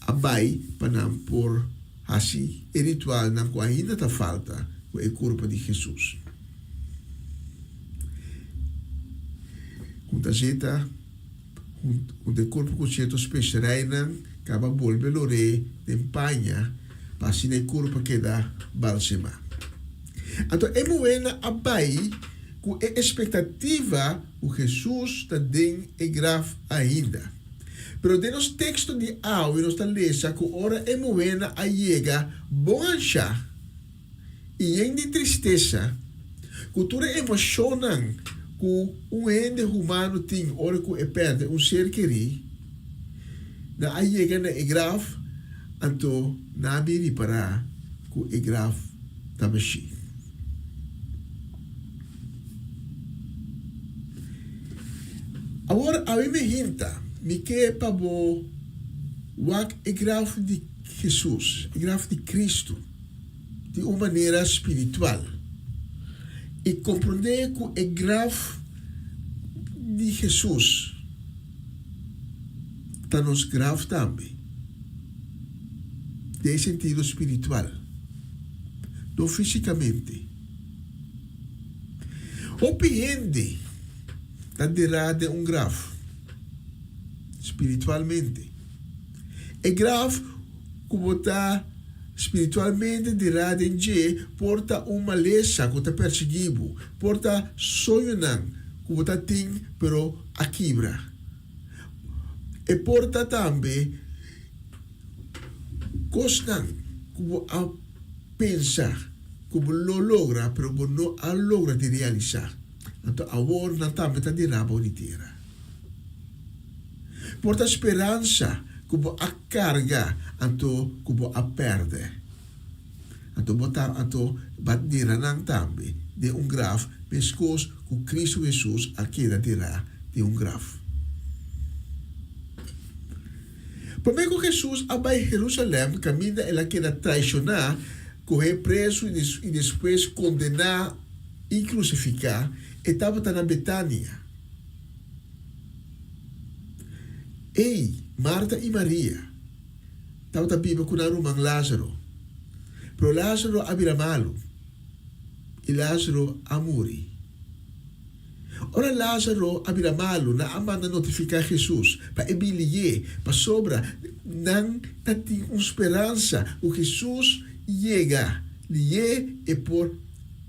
a vai para não pôr assim, o ritual não ainda está falta com a corpo de Jesus. Junta zeta, o corpo com certo especiareina, acaba volver lore de empanha para assim o corpo queda balsema. Então, é momento a vai com a expectativa o Jesus está dentro e grave ainda. Pero de nos texto de áudio nós está lesa que ora é momento a chega bom achar e em de tristeza, cultura emocionam que um ente humano tem ora que é perde um ser querido, na a chega na é grave, então na biri para que é grave também. Agora, a mim me hinta, me que para o é grave de Jesus, é grave de Cristo, de uma maneira espiritual. E compreender que é grave de Jesus, está nos grave também, de sentido espiritual, não fisicamente. O piende está de um grave, espiritualmente. É grave como está espiritualmente dirá de que porta uma maleza que está perseguido, porta sonho não, como está tem, pero a quebra. E porta também coisa como a pensar, como lo logra, pero não a logra de realizar. Então, agora não também está de rabo de terra. Porta esperança, como a carga, então, como a perde. Então, batira não também de grave, pescoço com Cristo Jesus, a queda dirá de grave. Primeiro que Jesus vai a Jerusalém, caminha ela queda traicionar, correr preso e depois condenar e crucificar, estava na Betânia. Ei, Marta e Maria, Tava ta Bíblia com narumang Lázaro. Pero Lázaro abira malo. E Lázaro amuri. Ora Lázaro abira malo na ama na notificar Jesus para ebiliye, para sobra nang tating esperança o Jesus llega, liye e por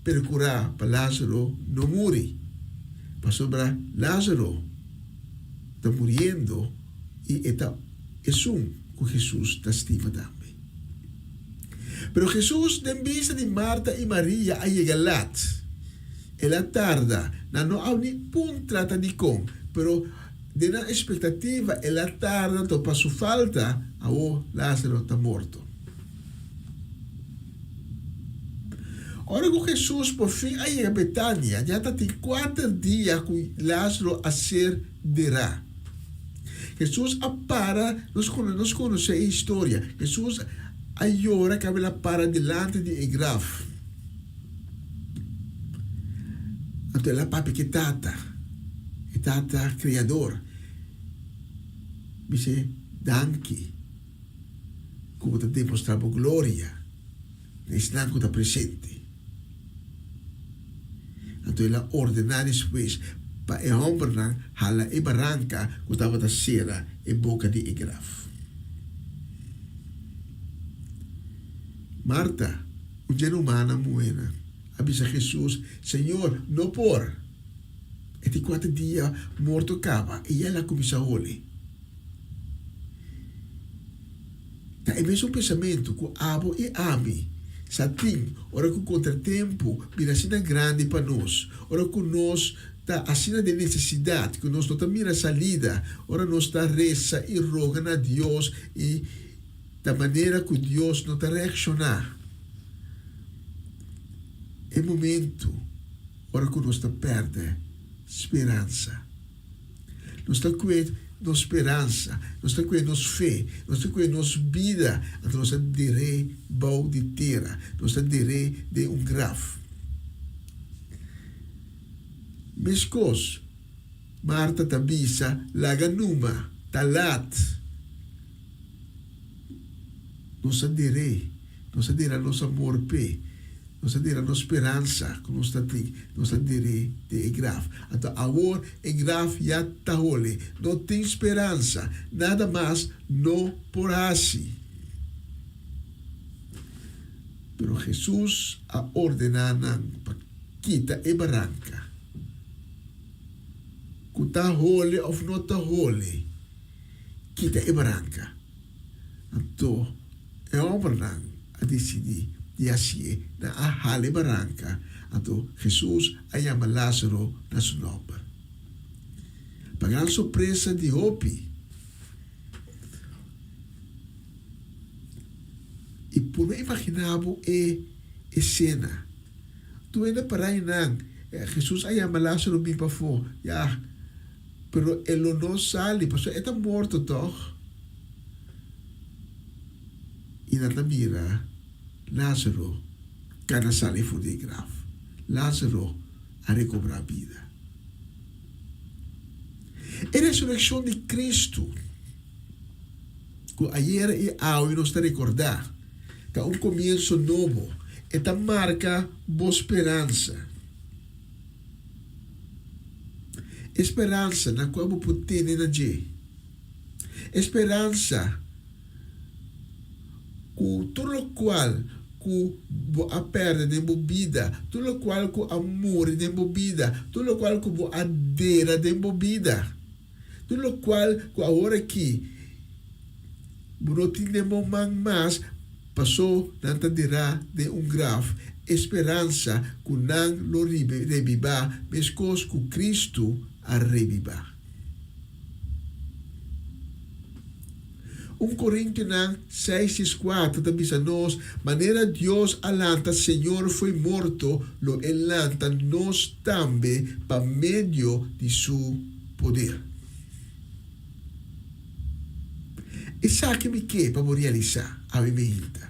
percurar para Lázaro no muri. Para sobra Lázaro está muriendo e está es un que Jesus está estima também. Pero Jesus, en vista de Marta e Maria, a llegar ela tarda, não há nem ponto trata de com, pero de na expectativa, ela tarda, então para sua falta, Lázaro está morto. Ora que Jesus, por fim, aí a Betânia, já está tem 4 dias que Lázaro a ser derá. Jesus para, nós conhecemos a história. Jesus agora que ela para delante de Egraf. Então ela papi que tata criador. Dice, danke. Como te demonstramos glória. Neslan que está presente. Então ela ordenar depois para e homem hala e barranca que estava da cera e boca de Egraf. Marta, um dia humana moena, avisa Jesus, Senhor, não por. Este 4 dias morto acaba e ela começa a olhar. É mesmo pensamento que abo e ame. Satim, ora que o contratempo vira assim grande para nós. Ora que nós está assim de necessidade, que nós não está mira salida. Ora nós está reza e roga a Deus e da maneira que Deus não está reaccionar. É momento, ora que nós está perde esperança. Nós está com nossa esperança, nós está com nossa fé, nós está com nossa vida, nós está direi bau de terra, nós está direi de graf. Mescos, Marta tabisa, laganuma, talat. Nossa direi, nosso amor pé, nossa direi nossa esperança, que nós tem, nossa direi de graf. Então, agora, graf já está ole, não tem esperança, nada mais, não por assim. Pero Jesus a ordenado para quita e barranca. Que está ole ou não está ole, quita e barranca. Então, é homem a decidir de assim na hale barranca. Então, Jesus a chama Lázaro na sua nome. Para grande surpresa de Hopi, e por me imaginava a cena. Tu ainda para aí não, Jesus a chama Lázaro bem para fora, já, pero ele não sale, porque ele está morto, toch? E na mira, Lázaro cana sale fora de graf. Lázaro a recobrar a vida. A ressurreição de Cristo, que ayer e hoje nos está a recordar, que é começo novo, esta marca boa esperança. Esperança na qual você ter na G. Esperança com tudo o qual que a perde de bebida, tudo o qual que amor de bebida, tudo o qual que a adera de bebida, tudo o qual que agora aqui não temos mais passou nanta dirá de graf esperança que não lo reviva, mas que Cristo a reviva. 1 Coríntios 6:4 também nos maneira Deus alanta Senhor foi morto lo alanta nós também para meio de seu poder. E sabe que para realizar a vida.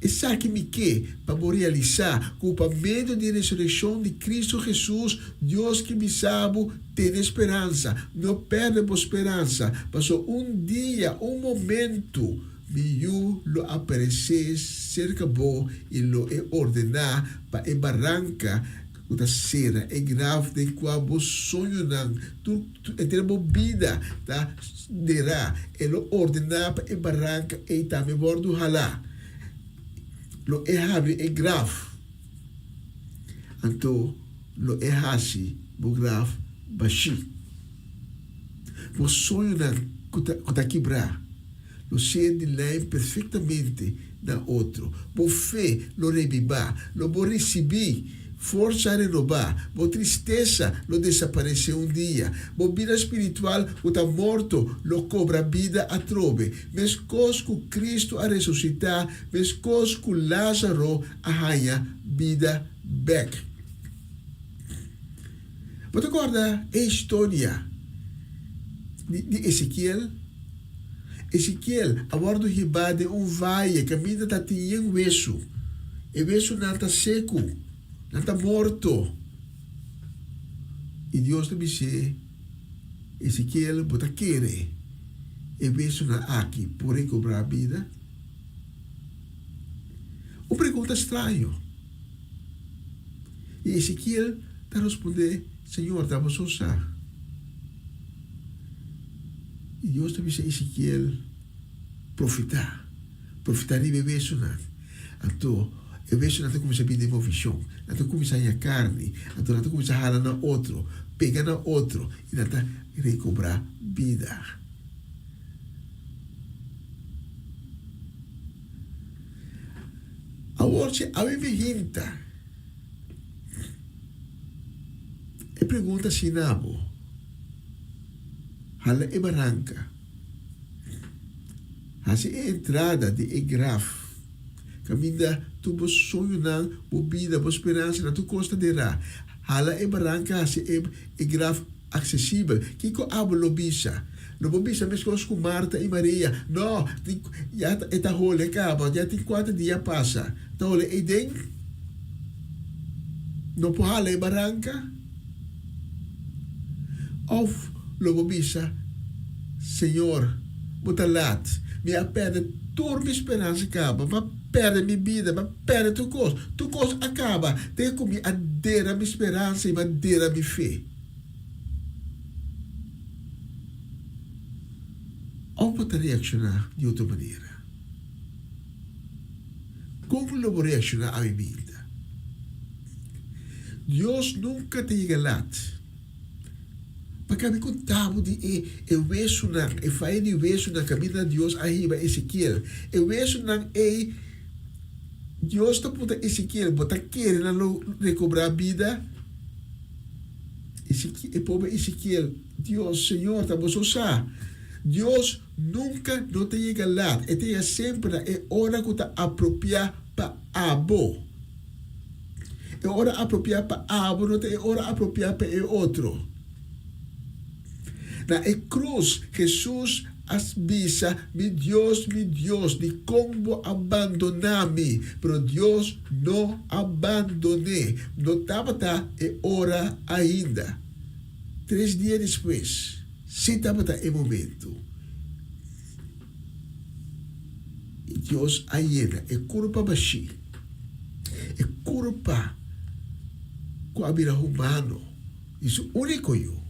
E sabe que para realizar com o meio de ressurreição de Cristo Jesus, Deus que me sabe tem esperança, não perde a esperança. Passou dia, momento miu lo aparecer cerca bo e lo e ordenar para e barranca da cera é grave de qual bo sonho não tu ter bo vida tá derá lo ordenar para e barranca e também bordo halá lo e habe é grave então lo e hasi bo grave baixi bo sonho não kuta quebrar lo sei de lei perfeitamente na outro bo fé lo revivar lo bo receber força renovar, bo tristeza lo desaparecer dia, bo vida espiritual o tá morto lo cobra vida a trove, mas cosco Cristo a ressuscitar, mas cosco Lázaro a raia vida back. Você acorda a história de Ezequiel? Ezequiel, a bordo riba de valle, caminha tá tinha hueso, e hueso não tá seco. Não está morto. E Deus te disse, Ezequiel, você quer e vejo na aqui por recobrar a vida? Uma pergunta estranha. E Ezequiel te respondeu, Senhor, estava só. E Deus te disse, Ezequiel, profetar e beber sonar. Então, eu vejo que não começa a pedir uma visão, não começa a ir a carne, não começa a jalar na outro, pegar na outro e não recobrar vida. Agora, a minha pergunta é pergunta se nabo, hala e barranca, assim é a entrada de grave. Caminha tu bo sonho na bo vida bo esperança na tu costa de ra hala e barranca se e grave acessível que co abo lobisa no bobisa mes com Marta e Maria no já eta hole acaba já tem 4 dias passa então ole e den no po hala e barranca of lo bobisa Senhor botalat me apede turma esperança acaba mas perde minha vida, mas perde tu coisa acaba. Tem como adera minha esperança e adera minha fé. Ou pode reaccionar de outra maneira? Como eu vou reaccionar à minha vida? Deus nunca te regalado. Porque me contava de eu vejo na, eu faço de vejo na caminho de Deus arriba Ezequiel. Eu vejo na Deus está puta Ezequiel, bota querendo recobrar a vida. E pobre Ezequiel, Deus, Senhor, estamos usar. Deus nunca não te chega lá. E tem sempre é hora que está apropriar para abo. É hora apropriar para abo, não tem hora apropriar para o outro. Na cruz, Jesus avisa, mi Dios, de como abandonar-me. Pero Deus não abandonou. Não estava é hora ainda. 3 dias depois, se estava é momento. E Deus ainda é culpa baixi. É culpa com a vida humana. Isso é único eu.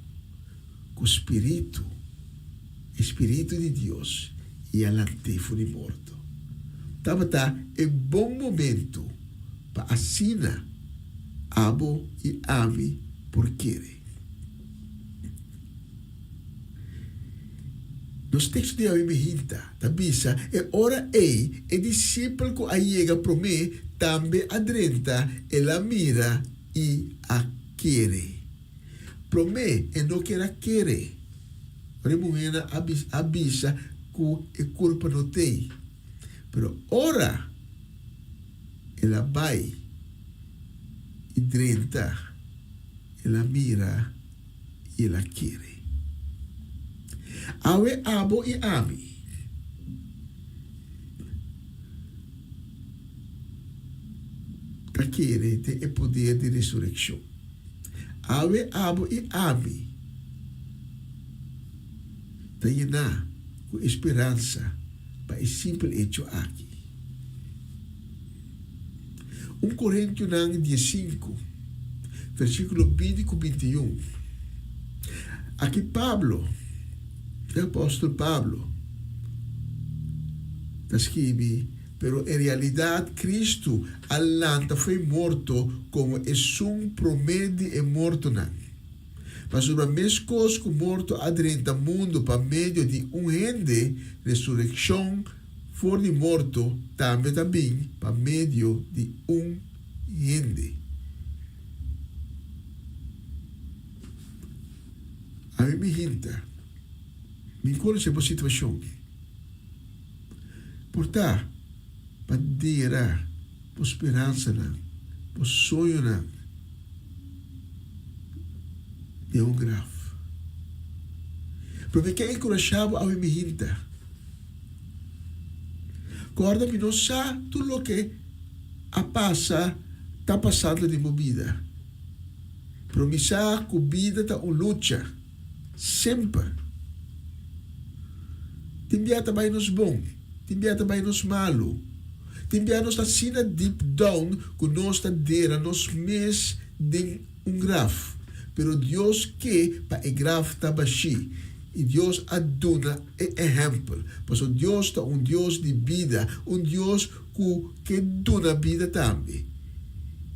Com o Espírito de Deus e ela foi morto. Estava é bom momento para assinar abo e ame por querer. Nos textos de Abimehita, tabisa, é hora e discípulo que ayega para mim, também adrenta, ela mira e a querer. Para mim, e não quer querer. Remuena avisa que é culpa não tem. Pero ora, ela vai e drenta, ela mira e ela quer. Awe abo e ami. Aquele tem o poder de ressurreição. Awe abo e ami. Tem com esperança para el simple hecho aquí. 1 Corintios 15, versículo 20 y 21. Aquí Pablo, el apóstol Pablo, escribe, pero en realidad Cristo alanta fue muerto como es un promedio de muerto nan. Mas uma vez que morto adrenta mundo para meio de gente, ressurreição for de morto também para meio de gente. A mim me irrita, me conhece a situação. Portanto, para dera, por esperança, por sonho, de grave. Porque que encorajava a mim irrita. Acorda-me, não sabe tudo o que está passando de minha vida. Promissar que a vida está uma luta. Sempre. Timbia também nos bom. Timbia também nos malo. Timbia nos está deep down que nós está dera nos mês de grave. Pero Deus que para o grave está baixo. E Deus aduna exemplo. Pois Deus está Deus de vida. Deus que dona vida também.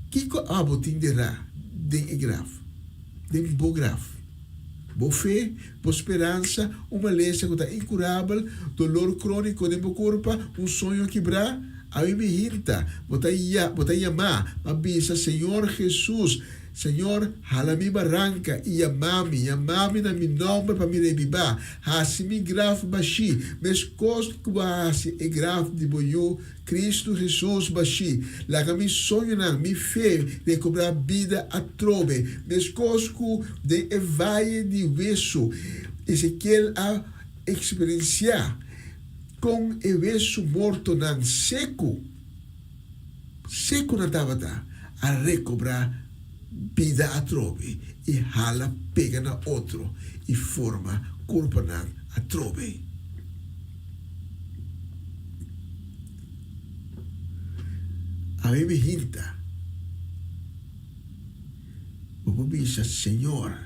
Que abo tinderá de grave? De bo grave. Boa fé, boa esperança, uma lesão que está incurável, dolor crônico de meu corpo, sonho quebrar, a mim me irrita. Bota chamar, avisa, Senhor Jesus, Senhor, hala mi barranca e amami na mi nome para me revivar. Hasi mi grave baixi, mes costo que hasi é grave de boiô, Cristo Jesus baixi. Laga mi sonho na mi fé de cobrar vida a trove, mes costo de evaie de veso. Ezequiel a experienciar com o veso morto nan seco na tabata, a recobrar vida a trove e hala pega na outro e forma corpo a trove. A mim me irrita. Vou dizer, Senhor,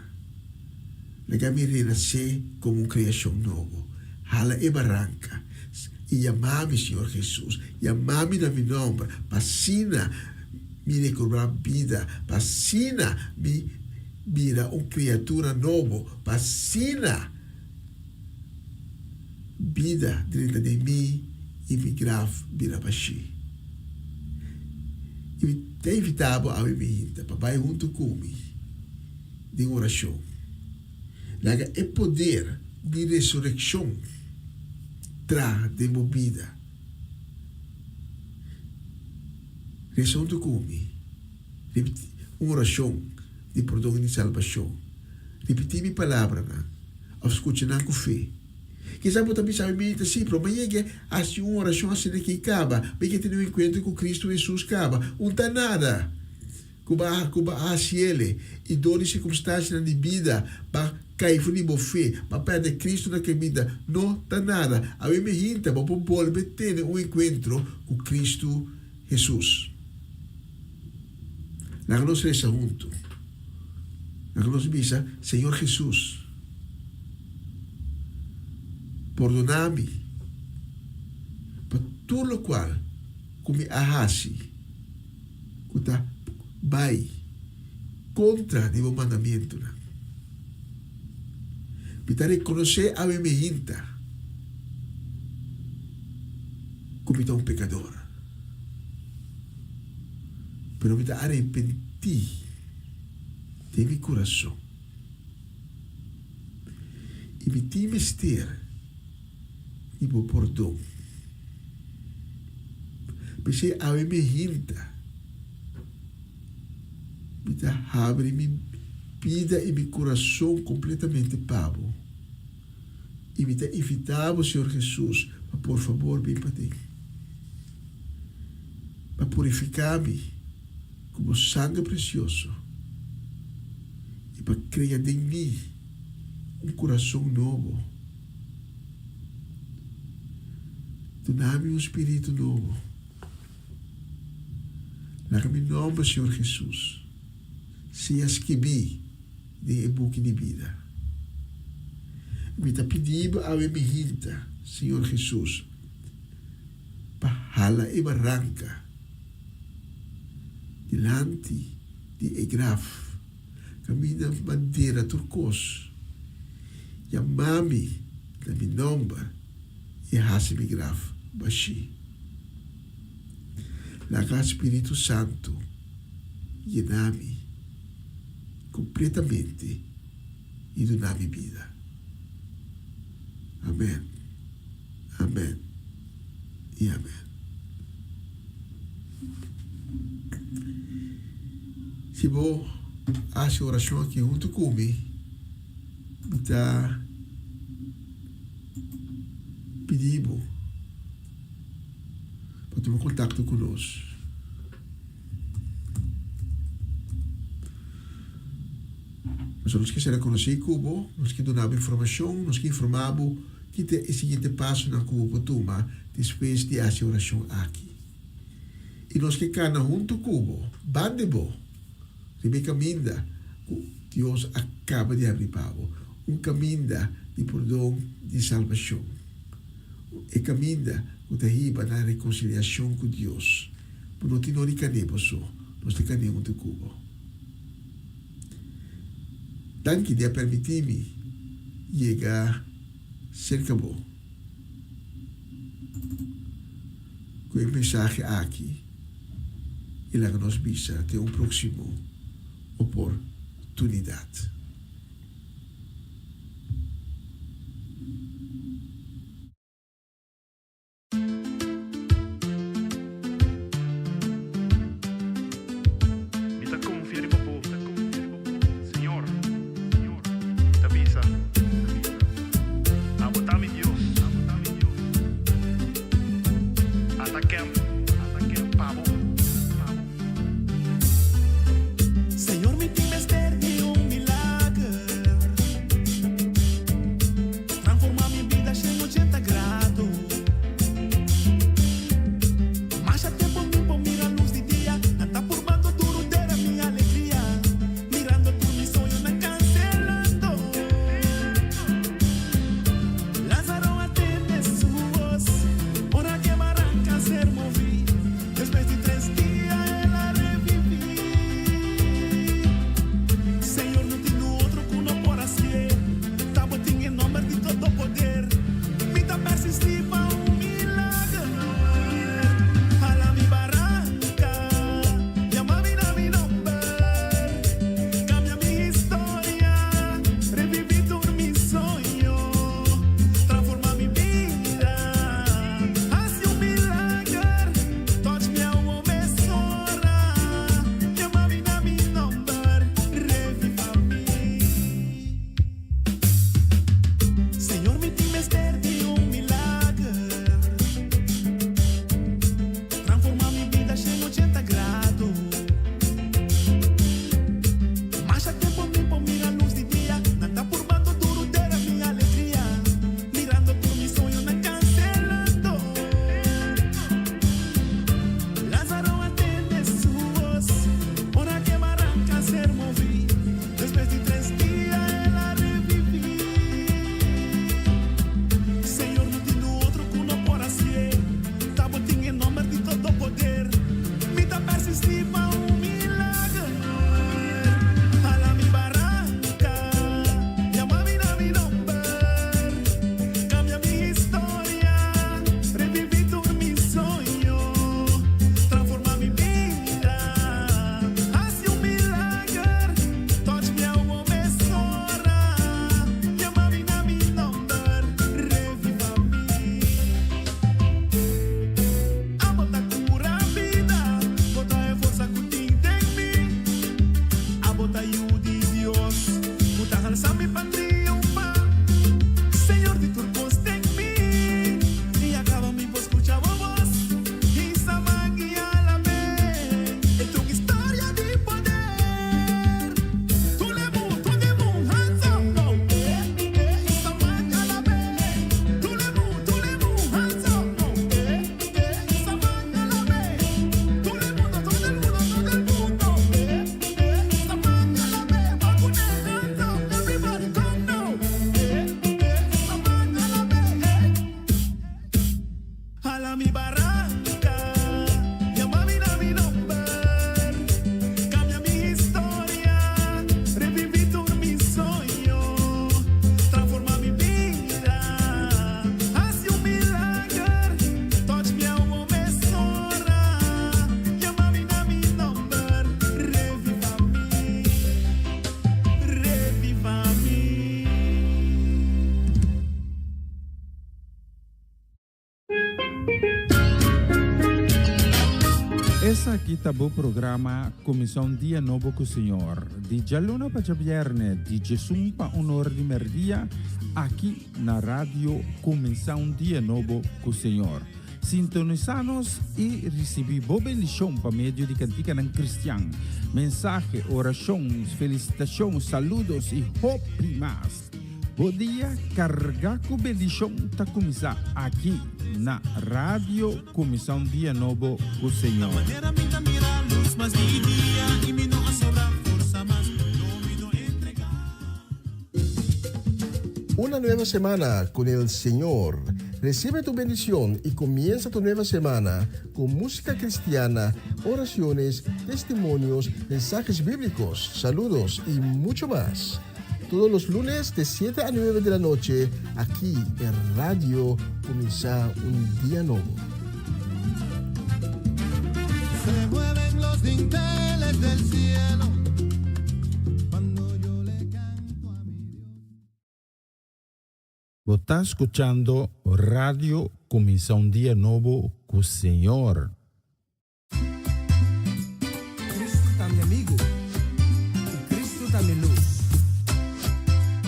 lega me renascer como criação novo. Hala e barranca. E chamar-me, Senhor Jesus. Chamar-me na meu nome. Vacina me recobrar vida, vacina me vira uma criatura nova, vacina vida dentro de mim e me grave vira baixi. E te invitava a mim, papai junto comigo, de oração. Laga é poder de ressurreição tra de minha vida. Resonto comigo. Uma oração de perdão e de salvação. Repetir minha palavra, ao escutar com fé. Que sabe também sabe assim, mas é que assim uma oração assim que acaba, mas que tem um encontro com Cristo Jesus acaba. Não está nada. Cuba assim ele e dor e circunstâncias na vida para cair fora de fé, para perder Cristo na vida. Não está nada. A mim me irrita, para voltar ter um encontro com Cristo Jesus. La nos reza junto. La nos misa, Senhor Jesus, perdona-me por tudo o qual que me ahasi, que está vai contra o mandamento. Me está reconhecer a mim me irrita como um pecador. Pero me arrepenti de meu coração e me ti mister e meu perdão. Pensei a me irrita, me abre minha vida e meu coração completamente pavo e me invitava, Senhor Jesus, por favor, vem para ti, para purificar-me como sangue precioso e para criar em mim um coração novo. Dá-me um espírito novo. Lá-me nome, Senhor Jesus. Se esquibi de ebuque de vida. Me está pedindo a me hinta, Senhor Jesus. Pahala e barranca. Dilante de Egraf. Camina bandeira turcos. Yamami na mi nome e Hasimi Graf Bashi. Laga Espírito Santo, llename completamente e doname vida. Amém. Amém. E amém. Se vou fazer oração aqui junto comigo, está pedindo para tomar contato conosco. Mas nós queremos conhecer Cubo, nós queremos dar informação, nós queremos informar que é o seguinte passo na Cubo para tomar depois de fazer oração aqui. E nós que canam junto Cubo, bandebo, Rebeca Minda, Deus acaba de abrir pavo, caminho de perdão, de salvação. E caminho que te riba na reconciliação com Deus. Por não te não canemos só, nós te canemos de Cuba. Danke de permitir-me chegar cerca bom. Com o mensagem aqui, e lá que nós bisa até um próximo oportunidade. Señor, mi ti me de un milagro. Essa aqui tá o programa Comissão Dia Novo com o Senhor. De Jaluna para Viernes, de Jesus para Honor de Merdia, aqui na rádio Comissão Dia Novo com o Senhor. Sintonizanos e recebi boa bendição para meio de cantiga não cristã. Mensagem, orações, felicitações, saludos e hope mais. Bom dia, carregar com bendição tá começar aqui na rádio Comissão Dia Novo com o Senhor. Una nueva semana con el Señor. Recibe tu bendición y comienza tu nueva semana con música cristiana, oraciones, testimonios, mensajes bíblicos, saludos y mucho más. Todos los lunes de 7 a 9 de la noche, aquí en Radio Comienza un Día Nuevo. Se mueven los dinteles del cielo cuando yo le canto a mi Dios. Você está escutando Radio Comissão um Dia Novo com o Senhor. Cristo está mi amigo y Cristo está mi luz.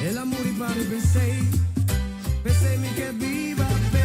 El amor y para pensei mi que viva fe.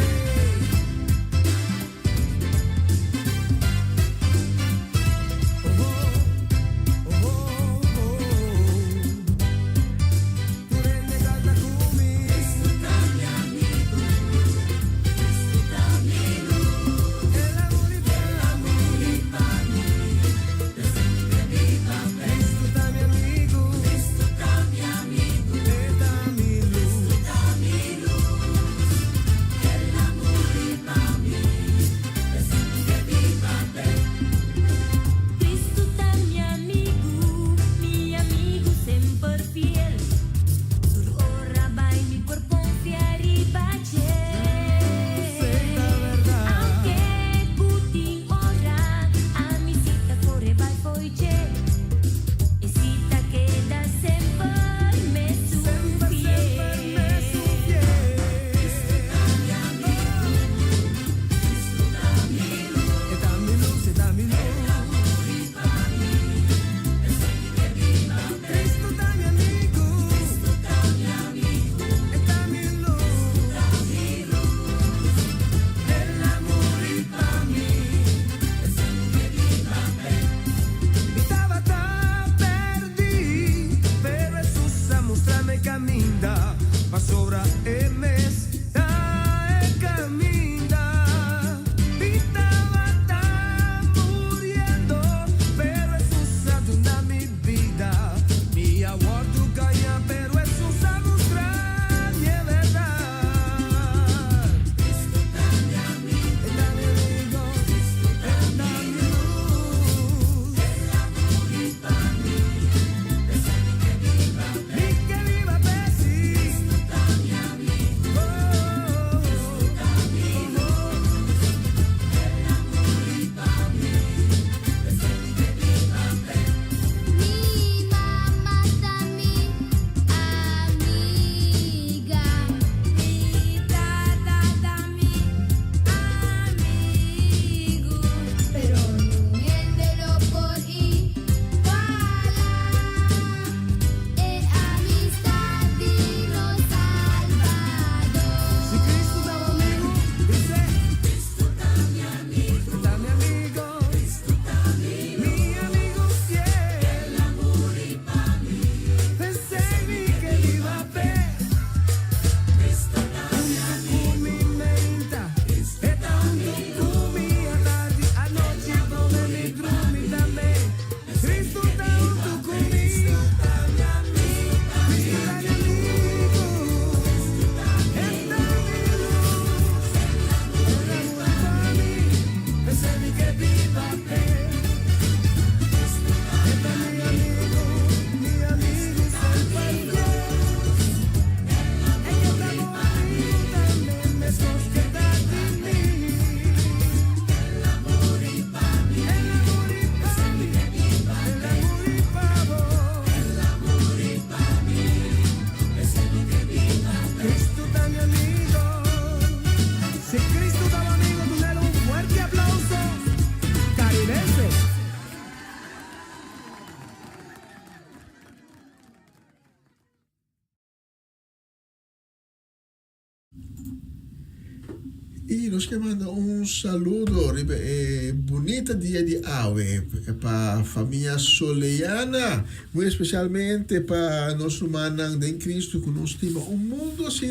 Y nos que manda un saludo, bonita día de ave para familia Soleana, muy especialmente para nuestro manang de Cristo que nos estima un mundo así.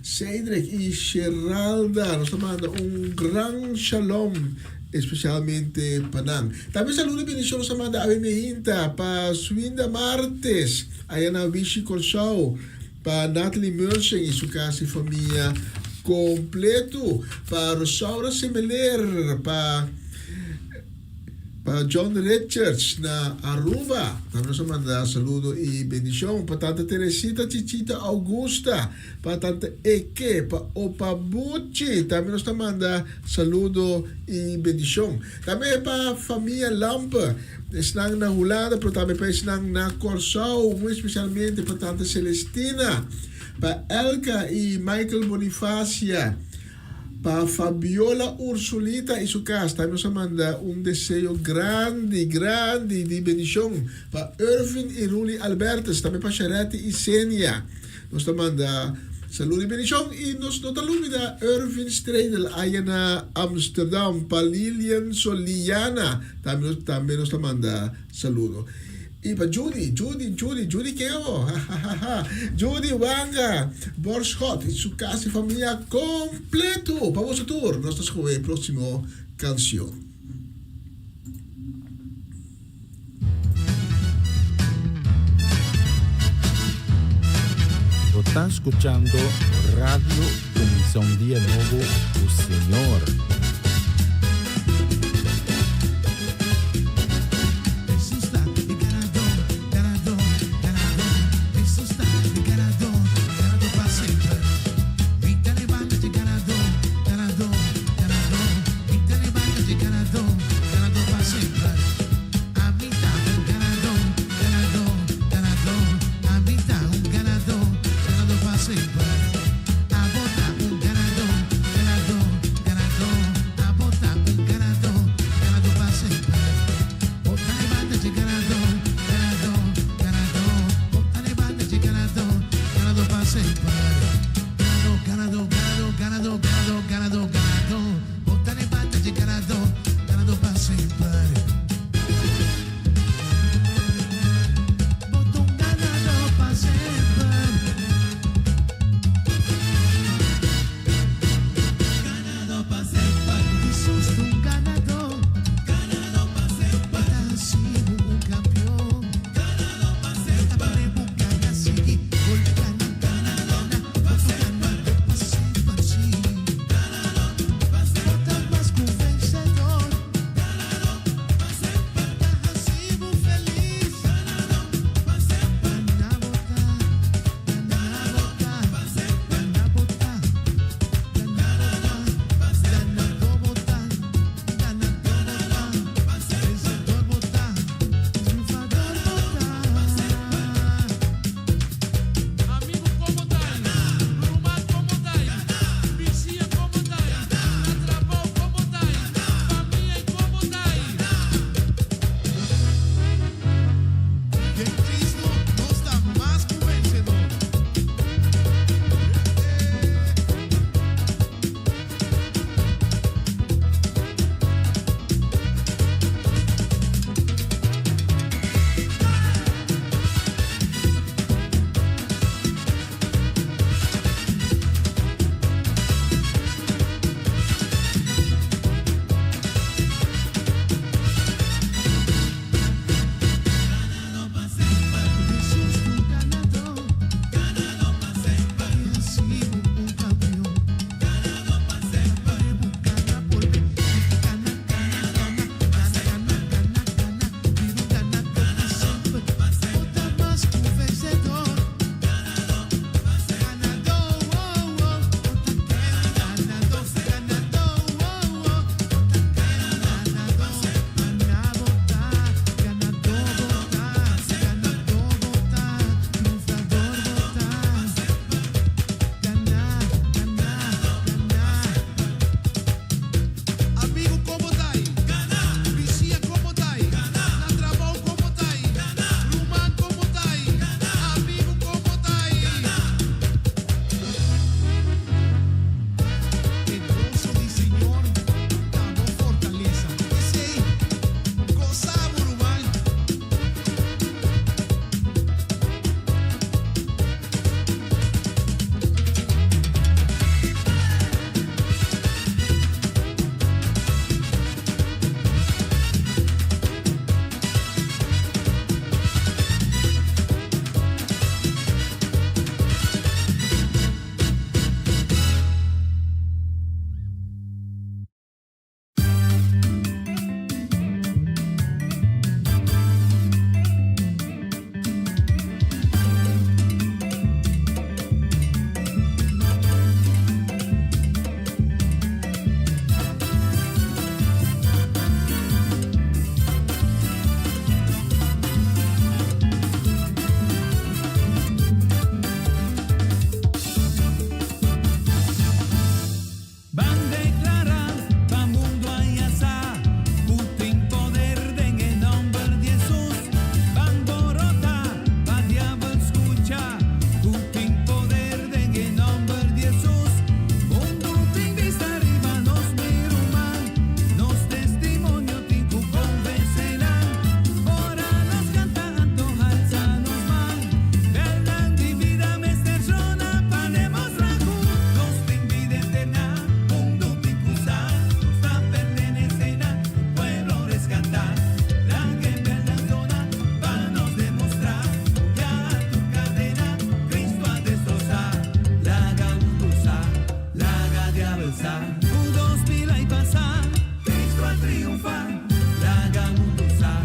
Cedric y Geralda nos manda un gran shalom, especialmente para Nan. También saludo y bendición nos manda a Bemehinta, para Swinda Martes, Ayana Vichy Colsao, para Natalie Mölsen y su casa y familia completo, para Rosaura Semeler, para John Richards na Aruba. También nos manda saludo y bendición para tanta Teresita Chichita Augusta, para tanta Eke, para Opa Bucci. También nos manda saludo y bendición. También para familia Lampa, están na Holanda, pero también están na Corsao, muy especialmente para tanta Celestina, para Elka y Michael Bonifacia, para Fabiola Ursulita y su casa. También nos manda un deseo grande de bendición para Irvin y Ruli Albertes, también para Charette y Senia. Nos manda salud y bendición y nos olvida Irvin Stradel allá en Amsterdam, para Lilian Soliana, también nos manda saludo. Y para Judy, ¿qué hago? Judy Wanga, Borschot y su casa y familia completo. Para vosotros, nos escuchamos el próximo canción. Está escuchando Radio Comisión Día Nuevo, o Señor. Ganador, avanzar, U2 pila y pasar, Cristo al triunfar, laga mundo usar,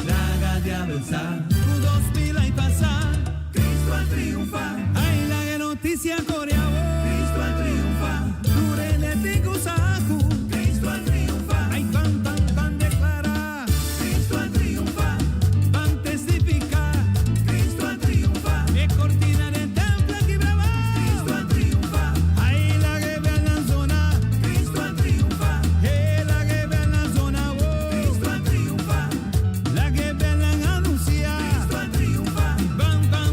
laga de avanzar, U2 pila y pasar, Cristo al triunfar, ay la noticia coreana, Cristo al triunfar, dure de tico saco, Cristo al triunfar, ay pan declarar, Cristo al triunfar, pan testificar, Cristo al triunfar, e cortina de templo aquí brava, Cristo al triunfar, ay la que ve en la zona, Cristo al triunfar, la que ve en la zona, Cristo al triunfar, la que ve en la anuncia, Cristo al triunfar,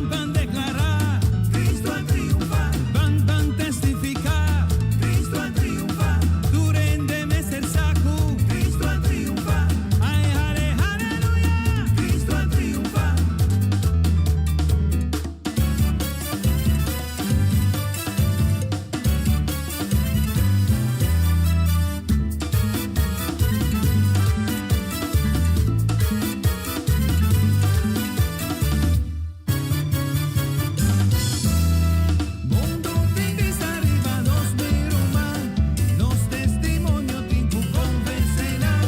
pan declarar, Cristo al triunfar, pan testificar, Cristo al triunfar, duren de meser saco, Cristo al triunfar, ay aleluya, Cristo al triunfar. Mundo tem vista arriba, nos miruma, nos testimonio tiempo convencerán.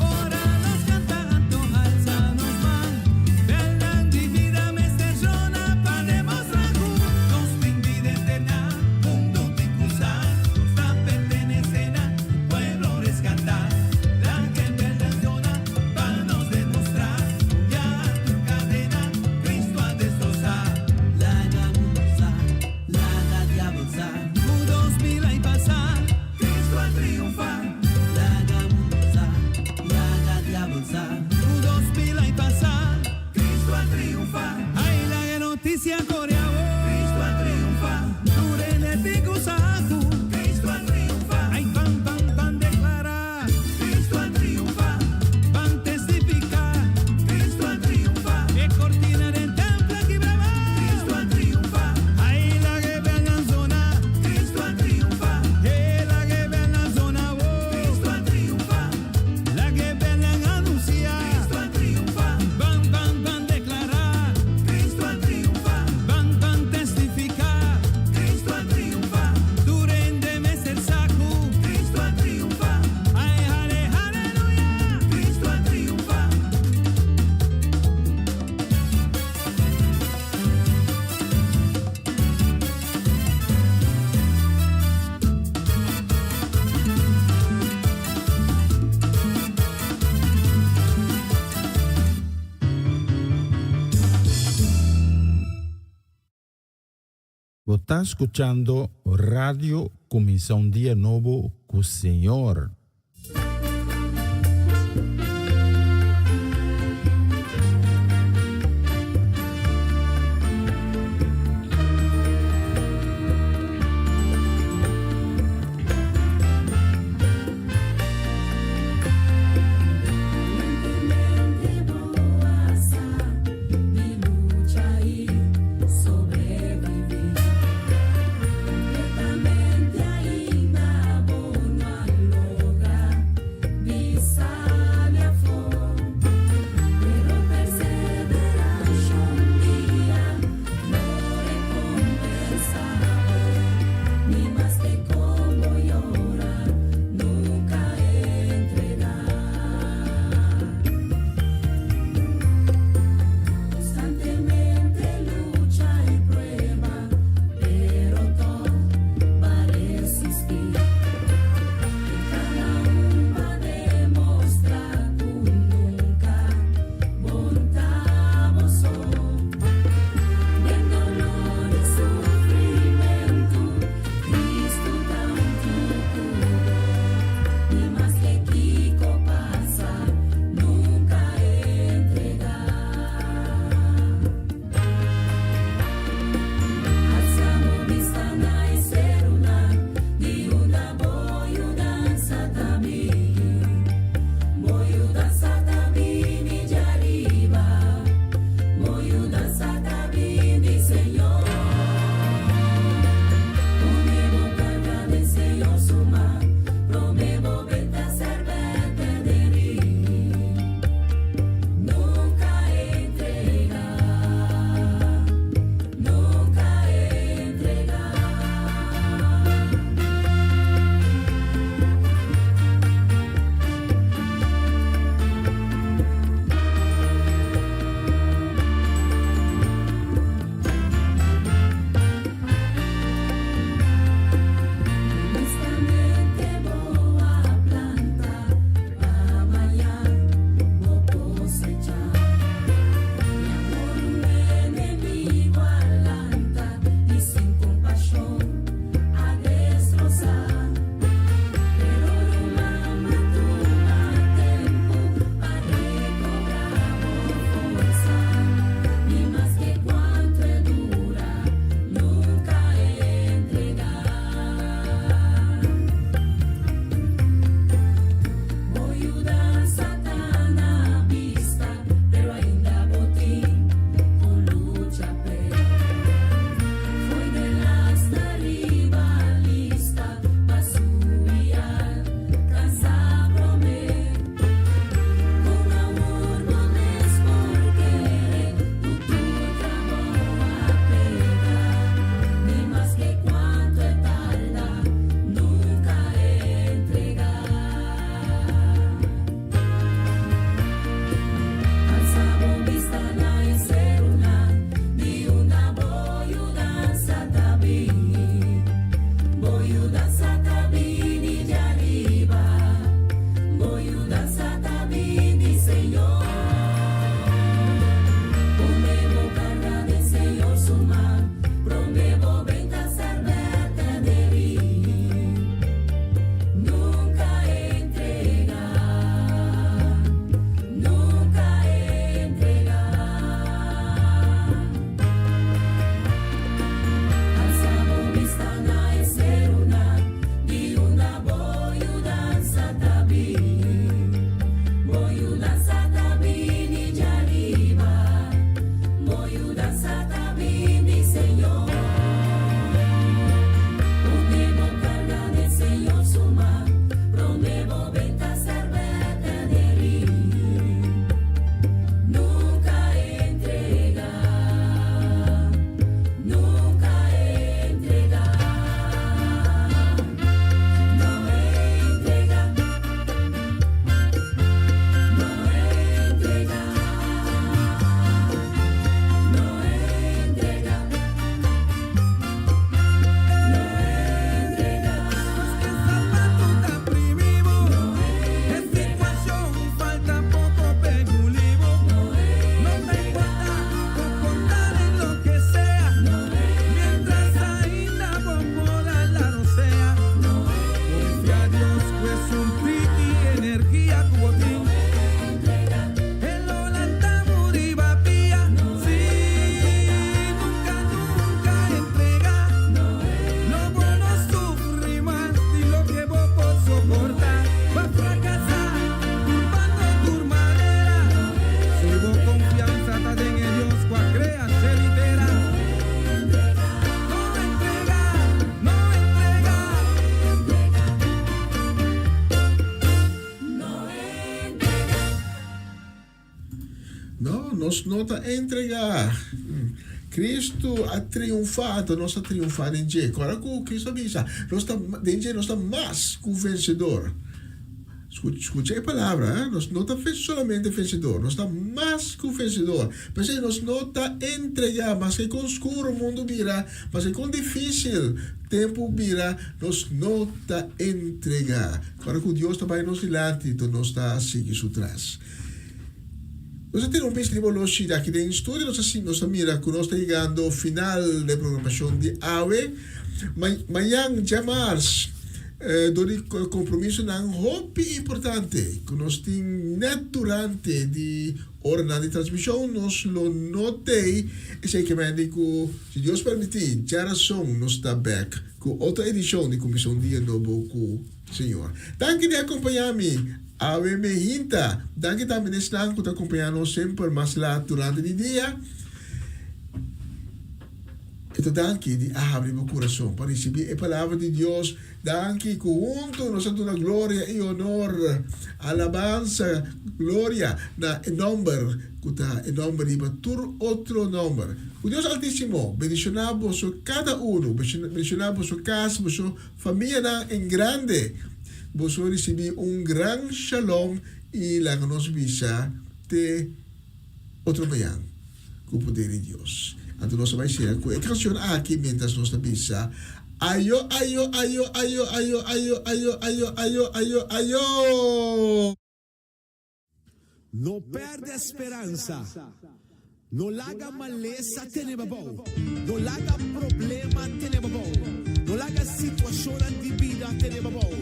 Ora nos cantando, alza nos man, velan divida mestejona pa demostrar nos tem vida eterna, mundo tem cruzar, nos da pertenecerá, pueblo rescatar, la que menciona pa nos demostrar, ya tu cadena, Cristo a destrozar, laga usar, laga de avanzar, U2 pila y pasar, Cristo al triunfar, laga usar, laga de avanzar, U2 pila y pasar, Cristo al triunfar, ay la noticia coreana, Cristo al triunfar, dure de tico saco, Cristo al triunfar, ay pan declarar, Cristo al triunfar, pan testificar, Cristo al triunfar, e cortina de templo aquí brava, Cristo al triunfar, ay la que ve en la zona, Cristo al triunfar, la que ve en la zona, Cristo al triunfar, la que ve en la anuncia, Cristo al triunfar, pan declarar, Cristo al triunfar, pan testificar, Cristo al triunfar, duren de meser saco, Cristo al triunfar, ay aleluya, Cristo al triunfar. Você está escuchando Radio Começar um Dia Novo com o Senhor. Mi lucha y sobrevivir. Lentamente ainda vou nos nota entregar. Cristo ha triunfado, nós está triunfado em Dia. Agora que Cristo avisa, nós está mais que vencedor. Escute a palavra, nós não está solamente vencedor, nós está mais que vencedor. Mas nós não está entregar, mas que com escuro o mundo vira, mas que com difícil tempo vira, nós não está entregar. Agora que Deus está nos dilante, então nós está a seguir atrás. Nós temos tribología aqui dentro do estúdio, nós mira que nós está chegando ao final da programação de AWE. Amanhã, dia março, do compromisso não hopi importante que nós temos durante de hora de transmissão nós lo notei e sei que se Deus permitir já razão nós está back com outra edição de Comissão Dia Novo com o Senhor. Danke de acompanhar-me. Ave me hinta, danke também nesse ano que acompanhando sempre mais lá durante o dia. Então, danke de abrir meu coração para receber a palavra de Deus. Danke que junto nós damos a glória e honor, alabança, glória na nome que está em nome de todo outro nome. O Deus Altíssimo, bendicionamos cada um, bendicionamos sua casa, sua família em grande. Vos receber grande shalom e lá que nos visa de outro manhã com o poder de Deus. Então nós vamos ser com a canção aqui mientras nós visa. Ayo, ayo, ayo, ayo, ayo, ayo, ayo, ayo, ayo, ayo, ayo. No perde a esperança. No laga maleza tenebabou. No laga problema tenebabou. No laga situação de vida tenebabou.